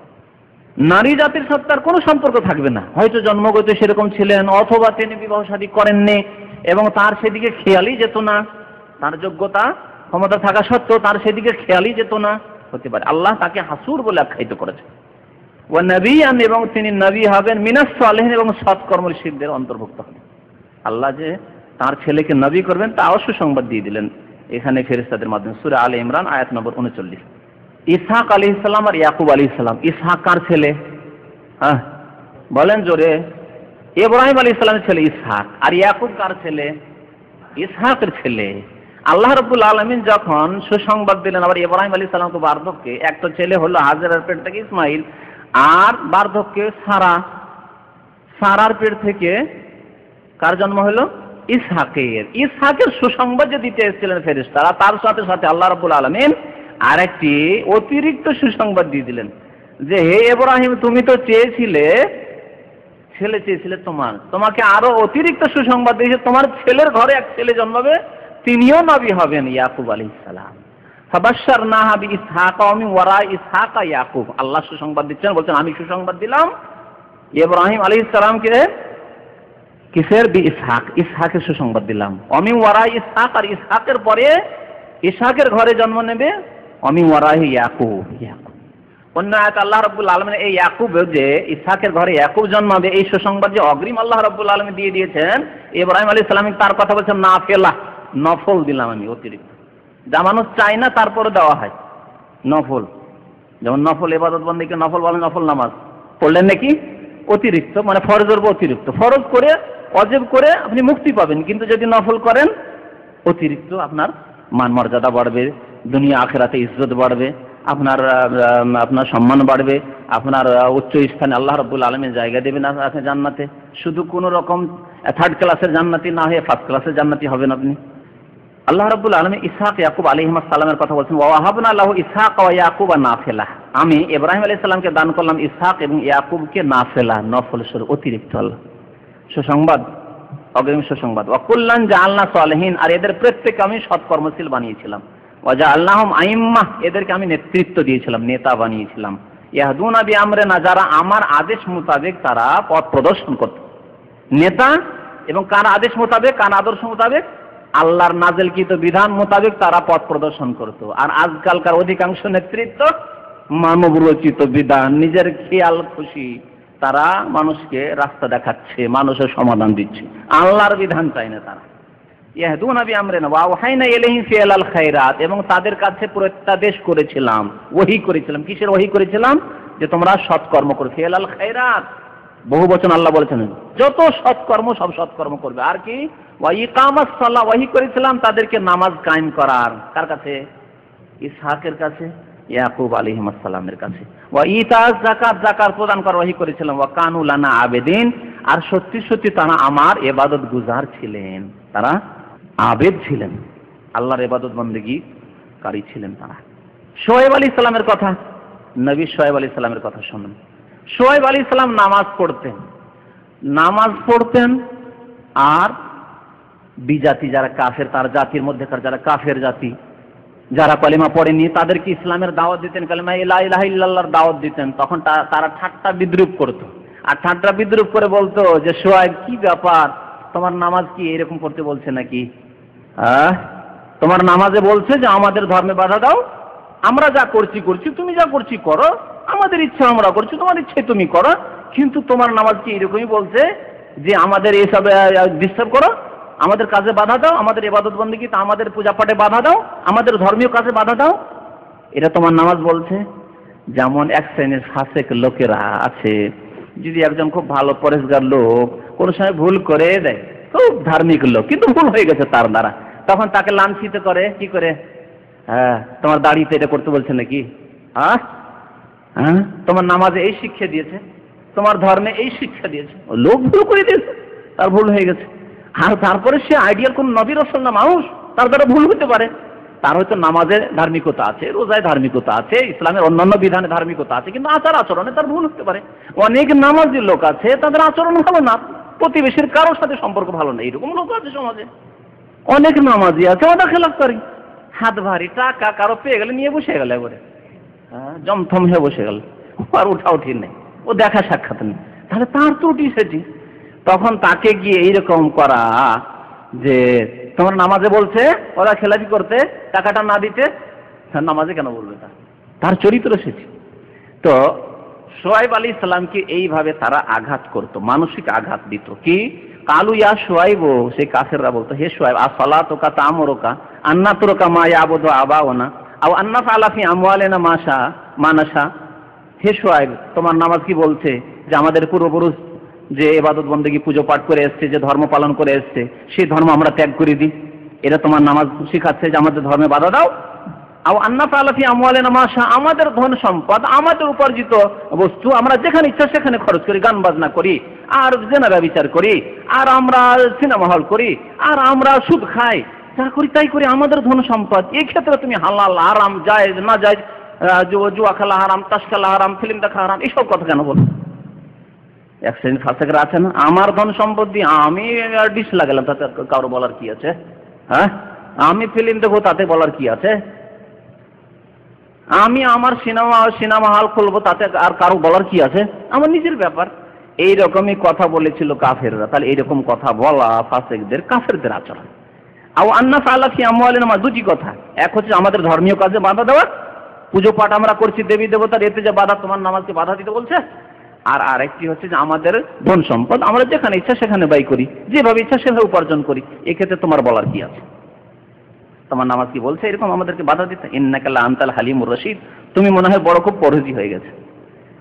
নারী জাতির সাথে তার কোনো সম্পর্ক থাকবে না, হয়তো জন্মগত সেরকম ছিলেন, অথবা তিনি বিবাহ শাদী করেননি এবং তার সেদিকে খেয়ালই যেত না, তার যোগ্যতা ক্ষমতা থাকা সত্ত্বেও তার সেদিকে খেয়ালই যেত না, হতে পারে। আল্লাহ তাকে হাসুর বলে আখ্যায়িত করেছে। ওয়া নবিয়ান, এবং তিনি নবী হবেন, মিনাস সালিহিন, এবং সৎকর্মশীলদের অন্তর্ভুক্ত হবেন। আল্লাহ যে তার ছেলেকে নবী করবেন তাও সুসংবাদ দিয়ে দিলেন। এখানে ফেরেশতাদের মাধ্যমে। সূরা আলে ইমরান আয়াত নম্বর 39। ইসহাক আলাইহিস সালাম আর ইয়াকুব আলাইহিস সালাম। ইসহাক কার ছেলে? বলেন জোরে। ইব্রাহিম আলাইহিস সালামের ছেলে ইসহাক। আর ইয়াকুব কার ছেলে? ইসহাকের ছেলে। আল্লাহ রাব্বুল আলামিন যখন সুসংবাদ দিলেন আবার ইব্রাহিম আলাইহিস সালামকে বার্ধক্যে, একটা ছেলে হলো হাজেরার পেট থেকে ইসমাইল, আর বার্ধক্যে সারার পেট থেকে কার জন্ম হলো? ইসহাকের। ইসহাকের সুসংবাদ যে দিতে এসেছিলেন ফেরেশতারা, তার সাথে সাথে আল্লাহ রাব্বুল আলামিন আরেকটি অতিরিক্ত সুসংবাদ দিয়ে দিলেন যে হে ইব্রাহিম, তুমি তো চেয়েছিলে, ছেলে চেয়েছিলে তোমাকে আরো অতিরিক্ত সুসংবাদ দিয়েছে, তোমার ছেলের ঘরে এক ছেলে জন্মাবে, তিনিও নবী হবেন, ইয়াকুব আলাইহিস সালাম। ফাবাশশারনাহু বিইসহাক ওয়া মিন ওয়ারা ইসহাক ইয়াকুব। আল্লাহ সুসংবাদ দিচ্ছেন, বলছেন আমি সুসংবাদ দিলাম ইব্রাহিম আলাইহিস সালামকে কিসের? বিইসহাক, ইসহাকের সুসংবাদ দিলাম। ওয়া মিন ওয়ারা ইসহাক, আর ইসহাকের পরে ইসহাকের ঘরে জন্ম নেবে ওয়া মিন ওয়ারাহি ইয়াকুব। অন্য আয়াত আল্লাহ রাব্বুল আলামিন এই ইয়াকুব, যে ইসহাকের ঘরে ইয়াকুব জন্মাবে, এই সুসংবাদ যে অগ্রিম আল্লাহ রাব্বুল আলামিন দিয়ে দিয়েছেন ইব্রাহিম আলাইহিস সালাম, তার কথা বলছেন নাফিলা, নফল দিলাম আমি অতিরিক্ত। যা মানুষ চায় না তারপরে দেওয়া হয় নফল। যেমন নফল ইবাদত বন্দেগী, নফল বলে নফল নামাজ পড়লেন নাকি অতিরিক্ত, মানে ফরজের অতিরিক্ত। ফরজ করে ওয়াজিব করে আপনি মুক্তি পাবেন, কিন্তু যদি নফল করেন অতিরিক্ত আপনার মান মর্যাদা বাড়বে, দুনিয়া আখিরাতে ইজ্জত বাড়বে, আপনার সম্মান বাড়বে, আপনার উচ্চ স্থানে আল্লাহ রাব্বুল আলামিন জায়গা দেবেন আপনি জান্নাতে। শুধু কোন রকম থার্ড ক্লাসের জান্নাতি না হয়ে ফার্স্ট ক্লাসের জান্নাতি হবেন আপনি। আল্লাহ রাব্বুল আলামিন ইসহাক ইয়াকুব আলাইহিস সালামের কথা বলছেন, ওয়া ওয়াহাবনা লাহু ইসহাক ওয়া ইয়াকুবা নাফিলা। আমি ইব্রাহিম আলাইহিস সালামকে দান করলাম ইসহাক এবং ইয়াকুবকে নাফিলা, নফল স্বরূপ, অতিরিক্ত। আল্লাহ সুসংবাদ, অগ্রিম সুসংবাদ। ওয়া কুল্লান জাআলনা সালিহিন, আর এদের প্রত্যেককে আমি সৎকর্মশীল বানিয়েছিলাম। ওয়া জাআলনাহুম আইম্মাহ, এদেরকে আমি নেতৃত্ব দিয়েছিলাম, নেতা বানিয়েছিলাম। ইয়াহদুনা বিআমরিনা, যারা আমার আদেশ মোতাবেক তারা পথ প্রদর্শন করত। নেতা এবং কার আদেশ মোতাবেক, কার আদর্শ মোতাবেক? আল্লাহর নাযিলকৃত বিধান মোতাবেক তারা পথ প্রদর্শন করত। আর আজকালকার অধিকাংশ নেতৃত্ব মানব রচিত বিধান, নিজের খেয়াল খুশি তারা মানুষকে রাস্তা দেখাচ্ছে, মানুষের সমাধান দিচ্ছে, আল্লাহর বিধান চাই না তারা। ইয়াহদুনা বিআমরিনা ওয়া আওহাইনা ইলাইহিম ফিআলাল খায়রাত, এবং তাদের কাছে প্রত্যাদেশ করেছিলাম, ওহী করেছিলাম। কিসের ওহী করেছিলাম? যে তোমরা সৎকর্ম করো। ফিআলাল খায়রাত বহু বচন আল্লাহ বলেছেন, যত সৎকর্ম সব সৎকর্ম করবে। আর কি? ওয়া ইকামাস সালাহ, ওহী করেছিলাম তাদেরকে নামাজ কায়েম করার। কার কাছে? ইসহাকের কাছে, ইয়াকুব আলাইহিস সালামের কাছে। ওয়া ইতাজ যাকাত, যাকাত প্রদান করা ওহী করেছিলাম। ওয়া কানু লানা আবেদিন, আর সত্যি সত্যি তারা আমার ইবাদত গুজার ছিলেন, তারা আবেদ ছিলেন, আল্লাহর ইবাদত বন্দেগী কারী ছিলেন তারা। শোয়েব আলাইহিস সালামের কথা, নবী শোয়েব আলাইহিস সালামের কথা শুনুন। শোয়েব আলাইহিস সালাম নামাজ পড়তেন, আর বিজাতি যারা কাফের, তার জাতির মধ্যেকার যারা কাফের জাতি, যারা কালিমা পড়েনি, তাদেরকে ইসলামের দাওয়াত দিতেন, কালিমা লা ইলাহা ইল্লাল্লাহর দাওয়াত দিতেন। তখন তারা ঠাট্টা বিদ্রূপ করত, আর ঠাট্টা বিদ্রূপ করে বলতো যে শোয়েব, কি ব্যাপার, তোমার নামাজ কি এরকম পড়তে বলছে নাকি? তোমার নামাজে বলছে যে আমাদের ধর্মে বাধা দাও, আমরা যা করছি, তুমি যা করছি করো, আমাদের ইচ্ছা আমরা করছি, তোমার ইচ্ছে তুমি করো, কিন্তু তোমার নামাজ কি এরকমই বলছে যে আমাদের এইসব ডিস্টার্ব করো, আমাদের কাজে বাধা দাও, আমাদের ইবাদত বন্দেগী, আমাদের পূজা পাঠে বাধা দাও, আমাদের ধর্মীয় কাজে বাধা দাও? এটা তোমার নামাজ বলছে? যেমন এক শ্রেণীর ফাসেক লোকেরা আছে, যদি একজন খুব ভালো পরেশগার লোক কোনো সময় ভুল করে দেয়, খুব ধার্মিক লোক কিন্তু ভুল হয়ে গেছে তার দ্বারা, তখন তাকে লাঞ্ছিত করে, কি করে? তোমার দাড়িতে এটা করতে বলছে নাকি? তোমার নামাজে এই শিক্ষা দিয়েছে, তোমার ধর্মে এই শিক্ষা দিয়েছে। লোক ভুল করে দিয়েছে, তার ভুল হয়ে গেছে। আর তারপরে সে আইডিয়াল কোন নবী রাসূল না মানুষ, তার দ্বারা ভুল হতে পারে। তার হয়তো নামাজে ধার্মিকতা আছে, রোজায় ধার্মিকতা আছে, ইসলামের অন্যান্য বিধানে ধার্মিকতা আছে, কিন্তু আচার আচরণে তার ভুল হতে পারে। অনেক নামাজি লোক আছে, তাদের আচরণ ভালো না, প্রতিবেশীর কারোর সাথে সম্পর্ক ভালো না, এরকম লোক আছে সমাজে। অনেক নামাজি আছে ওটা খেলাফকারী, হাত ভারী, টাকা কারো পেয়ে গেলে নিয়ে বসে গেল, একবারে জমথম হয়ে বসে গেল, আর উঠি নেই, ও দেখা সাক্ষাৎ নেই, তাহলে তার ত্রুটি সেটি। তখন তাকে গিয়ে এইরকম করা যে তোমার নামাজে বলছে ওরা খেলাফি করতে, টাকাটা না দিতে, নামাজে কেন বলবে? তার চরিত্র সেটি। তো শোয়েব আলাইহিস সালামকে এইভাবে তারা আঘাত করত, মানসিক আঘাত দিত। কি? কালু ইয়া শুআইব, সেই কাফেররা বলতো, হে শুআইব, আসসালাতুকা তা'মুরুকা আন নাতরুকা মা ইয়াবুদু আবাউনা আও আন নাফআলা ফি আমওয়ালিনা মা নাশা। হে শুআইব, তোমার নামাজ কি বলছে যে আমাদের পূর্বপুরুষ যে ইবাদত বন্দেগী পুজো পাঠ করে এসছে, যে ধর্ম পালন করে এসছে, সেই ধর্ম আমরা ত্যাগ করে দিই? এটা তোমার নামাজ শিখাচ্ছে যে আমাদের ধর্মে বাধা দাও? আও আন নাফআলা ফি আমওয়ালিনা মা নাশা, আমাদের ধন সম্পদ, আমাদের উপার্জিত বস্তু আমরা যেখানে ইচ্ছা সেখানে খরচ করি, গান বাজনা করি, আর জেনা ব্যভিচার করি, আর আমরা সিনেমা হল করি, আর আমরা সুদ খাই, যা করি তাই করি, আমাদের ধন সম্পদ। এই ক্ষেত্রে তুমি হালাল হারাম জায়েজ না জায়েজ, জুয়া খেলা হারাম, তাস খেলা হারাম, ফিল্ম দেখা হারাম, এইসব কথা কেন বলো? এক শ্রেণীর ফাসেকরা আছে না, আমার ধন সম্পদ দিয়ে আমি ডিশ লাগালাম, তাতে কারো বলার কি আছে? হ্যাঁ, আমি ফিল্ম দেখবো, তাতে বলার কি আছে? আমি আমার সিনেমা হল খুলবো, তাতে আর কারো বলার কি আছে? আমার নিজের ব্যাপার। এইরকমই কথা বলেছিল কাফেররা। তাহলে এইরকম কথা বলা ফাসেকদের, কাফেরদের আচরণ। আও আন্না ফাআলা ফি আমওয়ালিনা, দুটি কথা। এক হচ্ছে আমাদের ধর্মীয় কাজে বাধা দেওয়া, পুজো পাঠ আমরা করছি দেবী দেবতার, এতে যে বাধা, তোমার নামাজকে বাধা দিতে বলছে। আর আরেকটি হচ্ছে যে আমাদের ধন সম্পদ আমরা যেখানে ইচ্ছা সেখানে ব্যয় করি, যেভাবে ইচ্ছা সেভাবে উপার্জন করি, এক্ষেত্রে তোমার বলার কি আছে? তোমার নামাজ কি বলছে এরকম আমাদেরকে বাধা দিতে? ইন্নাকা লা আনতাল হালিমুর রশিদ, তুমি মনে হয় বড় খুব পরহেজি হয়ে গেছে।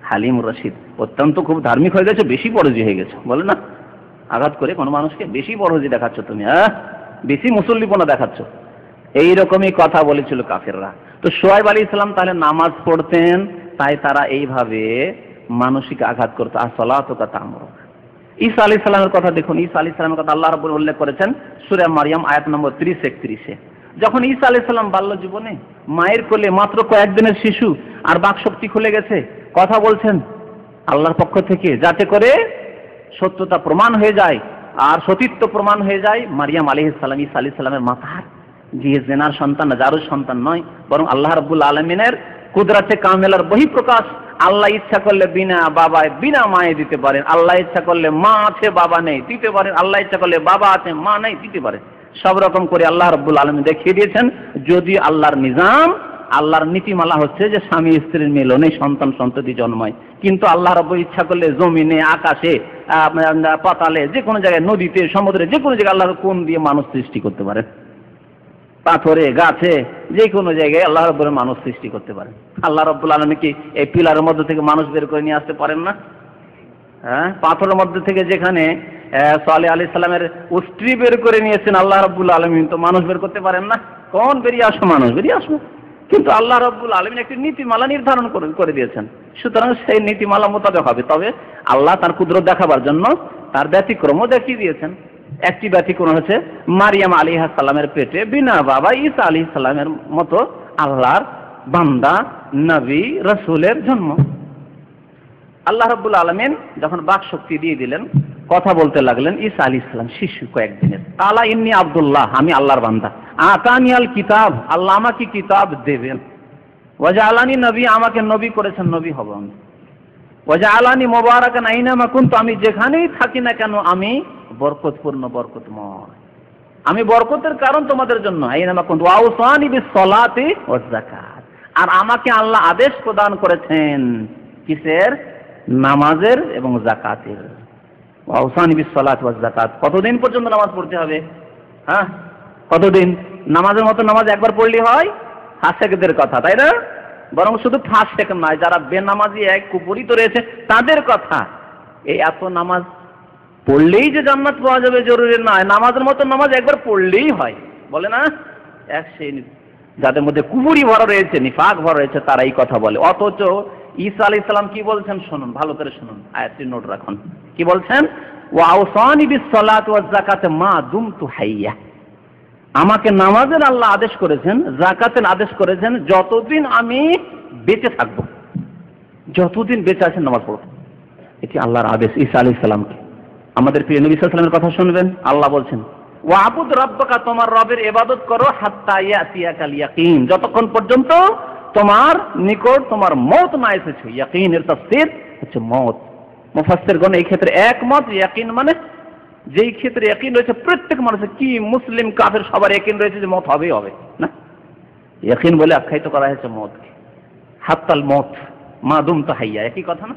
হালিমুর রশিদ, অত্যন্ত খুব ধার্মিক হয়ে গেছে, বেশি পরহেজি হয়ে গেছে, বলে না আঘাত করে কোনো মানুষকে, বেশি পরহেজি দেখাচ্ছ তুমি, হ্যাঁ, বেশি মুসল্লিপনা দেখাচ্ছ। এইরকমই কথা বলেছিল কাফেররা। তো শুআইব আলাইহিস সালাম তাহলে নামাজ পড়তেন, তাই তারা এইভাবে মানসিক আঘাত করতো। আসসালাতুকা তা'মুরুকা। ঈসা আলাইহিস সালামের কথা দেখুন, ঈসা আলাইহিস সালামের কথা আল্লাহ রাব্বুল উল্লেখ করেছেন সূরা মারইয়াম আয়াত নম্বর 30-31-এ। যখন ঈসা আলাইহিস সালাম বাল্য জীবনে মায়ের কোলে মাত্র কয়েকদিনের শিশু, আর বাকশক্তি খুলে গেছে, কথা বলছেন আল্লাহর পক্ষ থেকে, যাতে করে সত্যতা প্রমাণ হয়ে যায় আর সতীত্ব প্রমাণ হয়ে যায়। মারইয়াম আলাইহিস সালাম, ঈসা আলাইহিস সালামের মাতার, যে জেনার সন্তান না, জারুর সন্তান নয়, বরং আল্লাহ রাব্বুল আলামিনের কুদরতে কামেলার বহিঃপ্রকাশ। আল্লাহ ইচ্ছা করলে বিনা বাবায় বিনা মায়ে দিতে পারেন, আল্লাহ ইচ্ছা করলে মা আছে বাবা নেই দিতে পারেন, আল্লাহ ইচ্ছা করলে বাবা আছে মা নেই দিতে পারেন। সব রকম করে আল্লাহ রাব্বুল আলামিন দেখিয়ে দিয়েছেন। যদি আল্লাহর নিজাম, আল্লাহর নীতিমালা হচ্ছে যে স্বামী স্ত্রীর মিলনে সন্তান সন্ততি জন্মায়, কিন্তু আল্লাহ রাব্বুল ইচ্ছা করলে জমিনে, আকাশে, পাতালে, যে কোনো জায়গায়, নদীতে, সমুদ্রে, যে কোনো জায়গায় আল্লাহর কোন দিয়ে মানুষ সৃষ্টি করতে পারেন। পাথরে, গাছে, যে কোনো জায়গায় আল্লাহ রাব্বুল মানুষ সৃষ্টি করতে পারেন। আল্লাহ রাব্বুল আলামিন কি এই পিলারের মধ্যে থেকে মানুষ বের করে নিয়ে আসতে পারেন না? হ্যাঁ, পাথরের মধ্যে থেকে যেখানে সালেহ আলাইহিস সালামের উষ্ট্রি বের করে নিয়েছেন আল্লাহ রাব্বুল আলামিন, তো মানুষ বের করতে পারেন না? কোন বেরিয়ে আসো, মানুষ বেরিয়ে আসবে। কিন্তু আল্লাহ রাব্বুল আলামিন একটি নীতিমালা নির্ধারণ করে দিয়েছেন, সুতরাং সেই নীতিমালা মোতাবেক হবে। তবে আল্লাহ তার কুদরত দেখাবার জন্য তার ব্যতিক্রমও দেখিয়ে দিয়েছেন। একটি ব্যতিক্রম হচ্ছে মারিয়াম আলাইহিস সালামের পেটে বিনা বাবা ঈসা আলাইহিস সালামের মতো আল্লাহর বান্দা নবী রাসূলের জন্ম। আল্লাহ রাব্বুল আলামিন যখন বাক শক্তি দিয়ে দিলেন, কথা বলতে লাগলেন, ঈসা আলাইহিস সালাম শিশু কয়েকদিনের, তালা ইন্নী আব্দুল্লাহ, আমি আল্লাহর বান্দা, আতানিয়াল কিতাব, আল্লাহ আমাকে কিতাব দেবেন, ওয়াজআলানি নবী, আমাকে নবী করেছেন, নবী হব আমি, ওয়াজআলানি মুবারাকান আইনামা কুনতু, আমি যেখানেই থাকি না কেন আমি বরকতপূর্ণ, বরকতময়, আমি বরকতের কারণ তোমাদের জন্য। আইনামা কুনতু ওয়াউসানি বিসসালাতি ওয়াজ যাকাত, আর আমাকে আল্লাহ আদেশ প্রদান করেছেন কিসের? নামাজের এবং যাকাতের। ওয়াউসানি বিসসালাতি ওয়াজ যাকাত, কতদিন পর্যন্ত নামাজ পড়তে হবে? হ্যাঁ, কতদিন? নামাজের মতো নামাজ একবার পড়লেই হয়? ফাসেকদের কথা, তাই না? বরং শুধু ফাসেক নয়, যারা বেনামাজি এক কুপুরিত রয়েছে তাদের কথা। এই এত নামাজ পড়লেই যে জান্নাত পাওয়া যাবে জরুরি নয়, নামাজের মতো নামাজ একবার পড়লেই হয়, বলে না? এক সেই যাদের মধ্যে কুফরি ভরা রয়েছে, নিফাক ভরা রয়েছে, তারা এই কথা বলে। অথচ ঈসা আলাইহিস সালাম কি বলছেন শুনুন, ভালো করে শুনুন, আয়াতটি নোট রাখুন। কি বলছেন? ওয়া আওসানি বিসসালাতি ওয়াজ যাকাতি মা দুমতু হাইয়া, আমাকে নামাজের আল্লাহ আদেশ করেছেন, যাকাতের আদেশ করেছেন যতদিন আমি বেঁচে থাকব, যতদিন বেঁচে আছেন নামাজ পড়ব। এটি আল্লাহর আদেশ ঈসা আলাইহিস সালামকে। আমাদের প্রিয় নবী সাল্লাল্লাহু আলাইহি ওয়াসাল্লামের কথা শুনবেন, আল্লাহ বলছেন ওয়াবুদ রাব্বাকা, তোমার রবের ইবাদত করো, হাত্তা ইয়াতিয়াকাল ইয়াকিন, যতক্ষণ পর্যন্ত তোমার নিকট তোমার মওত না এসেছে। ইয়াকিনের তাফসীর হচ্ছে মওত। মুফাসসিরগণ এই ক্ষেত্রে একমত, ইয়াকিন মানে যেই ক্ষেত্রে ইয়াকিন রয়েছে প্রত্যেক মানুষের, কি মুসলিম কাফের সবার ইয়াকিন রয়েছে যে মওত হবেই হবে না, ইয়াকিন বলে আখ্যায়িত করা হয়েছে মওতকে। হাত্তাল মওত মা দুমতু হাইয়া, একই কথা না?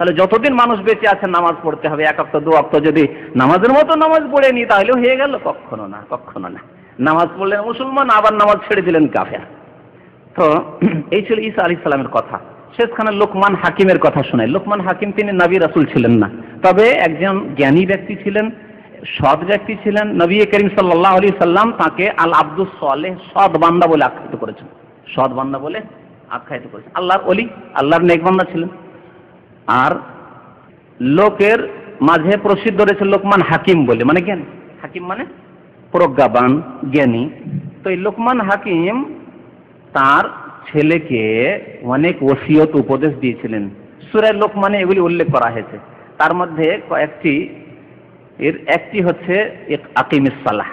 তাহলে যতদিন মানুষ বেঁচে আছে নামাজ পড়তে হবে, এক ওয়াক্ত দু ওয়াক্ত যদি নামাজের মতো নামাজ পড়ে নি তাহলে হয়ে গেল? কখনো না, কখনো না। নামাজ পড়লেন মুসলমান, আবার নামাজ ছেড়ে দিলেন কাফের। তো এই ছিল ঈসা আলাইহিস সালামের কথা। শেষখানে লোকমান হাকিমের কথা শোনায়। লোকমান হাকিম তিনি নবী রাসূল ছিলেন না, তবে একজন জ্ঞানী ব্যক্তি ছিলেন, সৎ ব্যক্তি ছিলেন। নবী করিম সাল্লাল্লাহু আলাইহি সাল্লাম তাকে আল আব্দুস সালেহ, সৎ বান্দা বলে আখ্যায়িত করেছেন। সৎ বান্দা বলে আখ্যায়িত করেছেন। আল্লাহর ওলি, আল্লাহর নেক বান্দা ছিলেন। আর লোকের মাঝে প্রসিদ্ধ রয়েছে লোকমান হাকিম বলে, মানে জ্ঞানী। হাকিম মানে প্রজ্ঞাবান, জ্ঞানী। তো এই লোকমান হাকিম তার ছেলেকে অনেক ওসিয়ত উপদেশ দিয়েছিলেন। সূরা লোকমানে এগুলি উল্লেখ করা হয়েছে। তার মধ্যে একটি হচ্ছে আকিমিস সালাহ।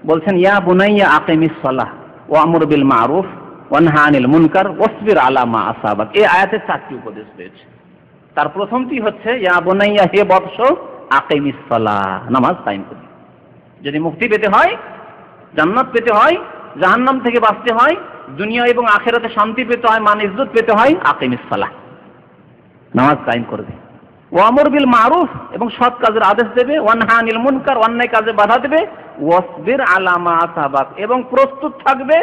বলছেন ইয়া বুনাইয়া আকিমিস সালাহ ওয়া আমর বিল মারুফ ওয়া নাহি আনিল মুনকার ওয়াসবির আলা মা আসাবাক। এই আয়াতে 4টি উপদেশ রয়েছে। তার প্রথমটি হচ্ছে ইয়া বুনাইয়া, হে বৎস, আকিমিস সালাহ, নামাজ কায়েম করো। যদি মুক্তি পেতে হয়, জান্নাত পেতে হয়, জাহান্নাম থেকে বাঁচতে হয়, দুনিয়া এবং আখিরাতে শান্তি পেতে হয়, মান ইজ্জত পেতে হয়, আকিমিস সালাহ, নামাজ কায়েম করবে। ওয়া আমর বিল মারুফ, এবং সৎ কাজের আদেশ দেবে, ওয়া নাহি আনিল মুনকার, অন্যায় কাজে বাধা দেবে, ওয়াসবির আলা মা আসাবাক, এবং প্রস্তুত থাকবে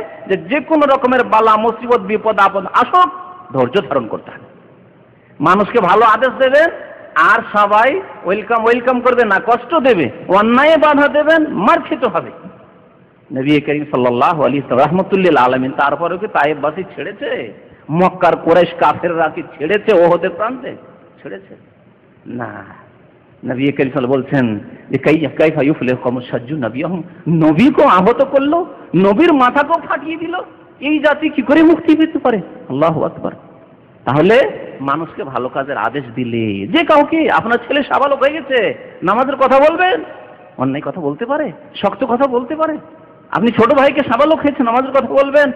যে কোনো রকমের বালা মুসিবত বিপদ আপদ আসুক, ধৈর্য ধারণ করতে হবে। মানুষকে ভালো আদেশ দেবে আর সবাই ওয়েলকাম ওয়েলকাম করবে না, কষ্ট দেবে, অন্যায় বাধা দেবেন, মার খেতে হবে। নবী করিম সাল্লাল্লাহু আলাইহি ওয়াসাল্লাম রাহমাতুল্লিল আলামিন তারপরেও কি তায়েফবাসী ছেড়েছে? মক্কার কুরাইশ কাফেররা কি ছেড়েছে? ওহদের প্রান্তে ছেড়েছে না। নবী করিম সাল্লাল্লাহু বলছেন যে কাইফা ইউফলিহু কওমুস সাজ্জু নবিয়হুম, নবীকে আহত করলো, নবীর মাথাকে ফাটিয়ে দিল, এই জাতি কি করে মুক্তি পেতে পারে? আল্লাহু আকবার। তাহলে মানুষকে ভালো কাজের আদেশ দিলে, যে কাউকে, আপনার ছেলে সাবালক হয়ে গেছে, নামাজের কথা বলবেন, অন্যায় কথা বলতে পারে, শক্ত কথা বলতে পারে। আপনি ছোট ভাইকে সাবালক হয়েছে, নামাজের কথা বলবেন,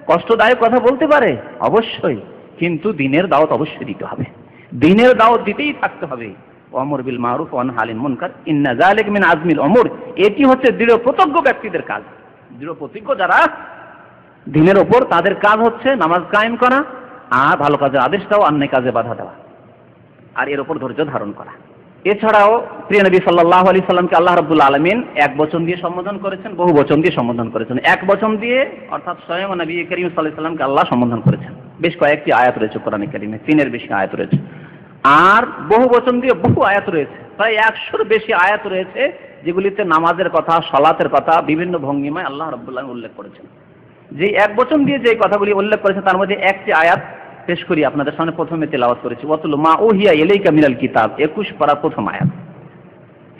কষ্টদায়ক কথা বলতে পারে, অবশ্যই, কিন্তু দিনের দাওয়াত অবশ্যই দিতে হবে, দিনের দাওয়াত দিতেই থাকতে হবে। ওয়ামর বিল মারুফ ওয়া নাহি আনিল মুনকার ইন্না যালিকা মিন আজমিল উমুর, এটি হচ্ছে দৃঢ় প্রতিজ্ঞ ব্যক্তিদের কাজ। দৃঢ় প্রতিজ্ঞ যারা দিনের ওপর, তাদের কাজ হচ্ছে নামাজ কায়েম করা আর ভালো কাজের আদেশ দেওয়া, অন্যায় কাজে বাধা দেওয়া, আর এর উপর ধৈর্য ধারণ করা। এছাড়াও প্রিয় নবী সাল্লাল্লাহু আলাইহি সাল্লামকে আল্লাহ রাব্বুল আলামিন এক বচন দিয়ে সম্বোধন করেছেন, বহু বচন দিয়ে সম্বোধন করেছেন। এক বচন দিয়ে অর্থাৎ স্বয়ং নবী করিম সাল্লাল্লাহু আলাইহি সাল্লামকে আল্লাহ সম্বোধন করেছেন। বেশ কয়েকটি আয়াত রয়েছে কোরআনে কারিমে, 3-এর বেশি আয়াত রয়েছে। আর বহু বচন দিয়ে বহু আয়াত রয়েছে, প্রায় 100-র বেশি আয়াত রয়েছে, যেগুলিতে নামাজের কথা, সালাতের কথা বিভিন্ন ভঙ্গিমায় আল্লাহ রাব্বুল আলামিন উল্লেখ করেছেন। যে এক বচন দিয়ে যে কথাগুলি উল্লেখ করেছেন তার মধ্যে একটি আয়াত পেশ করি আপনাদের সামনে, প্রথমে তেলাওয়াত করেছি। ওয়াতুলু মা উহিয়া ইলাইকা মিনাল কিতাব, 21 পারা প্রথম আয়াত।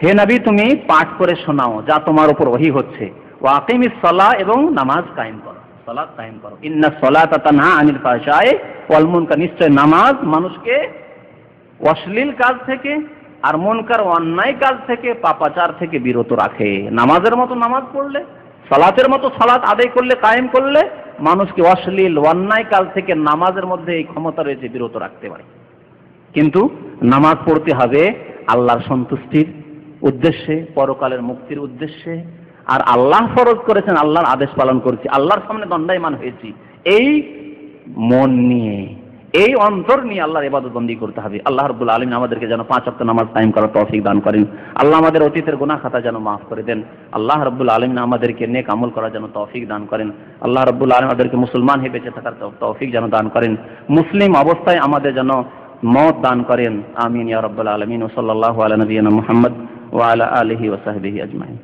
হে নবী, তুমি পাঠ করে শোনাও যা তোমার উপর ওহী হচ্ছে। ওয়া আকিমিস সালাহ, এবং নামাজ কায়েম করো, সালাত কায়েম করো। ইন্নাস সালাতা তানহা আনিল ফাহশাই ওয়াল মুনকার, নিশ্চয় নামাজ মানুষকে অশ্লীল কাজ থেকে আর মুনকার অন্যায় কাজ থেকে, পাপাচার থেকে বিরত রাখে। নামাজের মতো নামাজ পড়লে, সালাতের মতো সালাত আদায় করলে, কায়েম করলে মানুষকে অশ্লীল অন্যায় কাজ থেকে নামাজের মধ্যে এই ক্ষমতা রয়েছে, বিরত রাখতে পারে। কিন্তু নামাজ পড়তে হবে আল্লাহর সন্তুষ্টির উদ্দেশ্যে, পরকালের মুক্তির উদ্দেশ্যে। আর আল্লাহ ফরজ করেছেন, আল্লাহর আদেশ পালন করছি, আল্লাহর সামনে দণ্ডায়মান হয়েছি, এই মন নিয়ে, এই অন্তর নিয়ে আল্লাহর ইবাদত বন্দি করতে হবে। আল্লাহ রাব্বুল আলামিন আমাদেরকে যেন 5 ওয়াক্ত নামাজ কায়েম করার তৌফিক দান করেন। আল্লাহ আমাদের অতীতের গুনাহ খাতা যেন মাফ করে দেন। আল্লাহ রাব্বুল আলামিন আমাদেরকে নেক আমল করার জন্য তৌফিক দান করেন। আল্লাহ রাব্বুল আলামিন আমাদেরকে মুসলমান হয়ে বেঁচে থাকার তৌফিক যেন দান করেন। মুসলিম অবস্থায় আমাদের যেন মওত দান করেন। আমিন ইয়া রাব্বুল আলামিন। ওয়া সাল্লাল্লাহু আলা নবিয়িনা মুহাম্মদ ওয়া আলা আলিহি ওয়া সাহবিহি আজমাইন।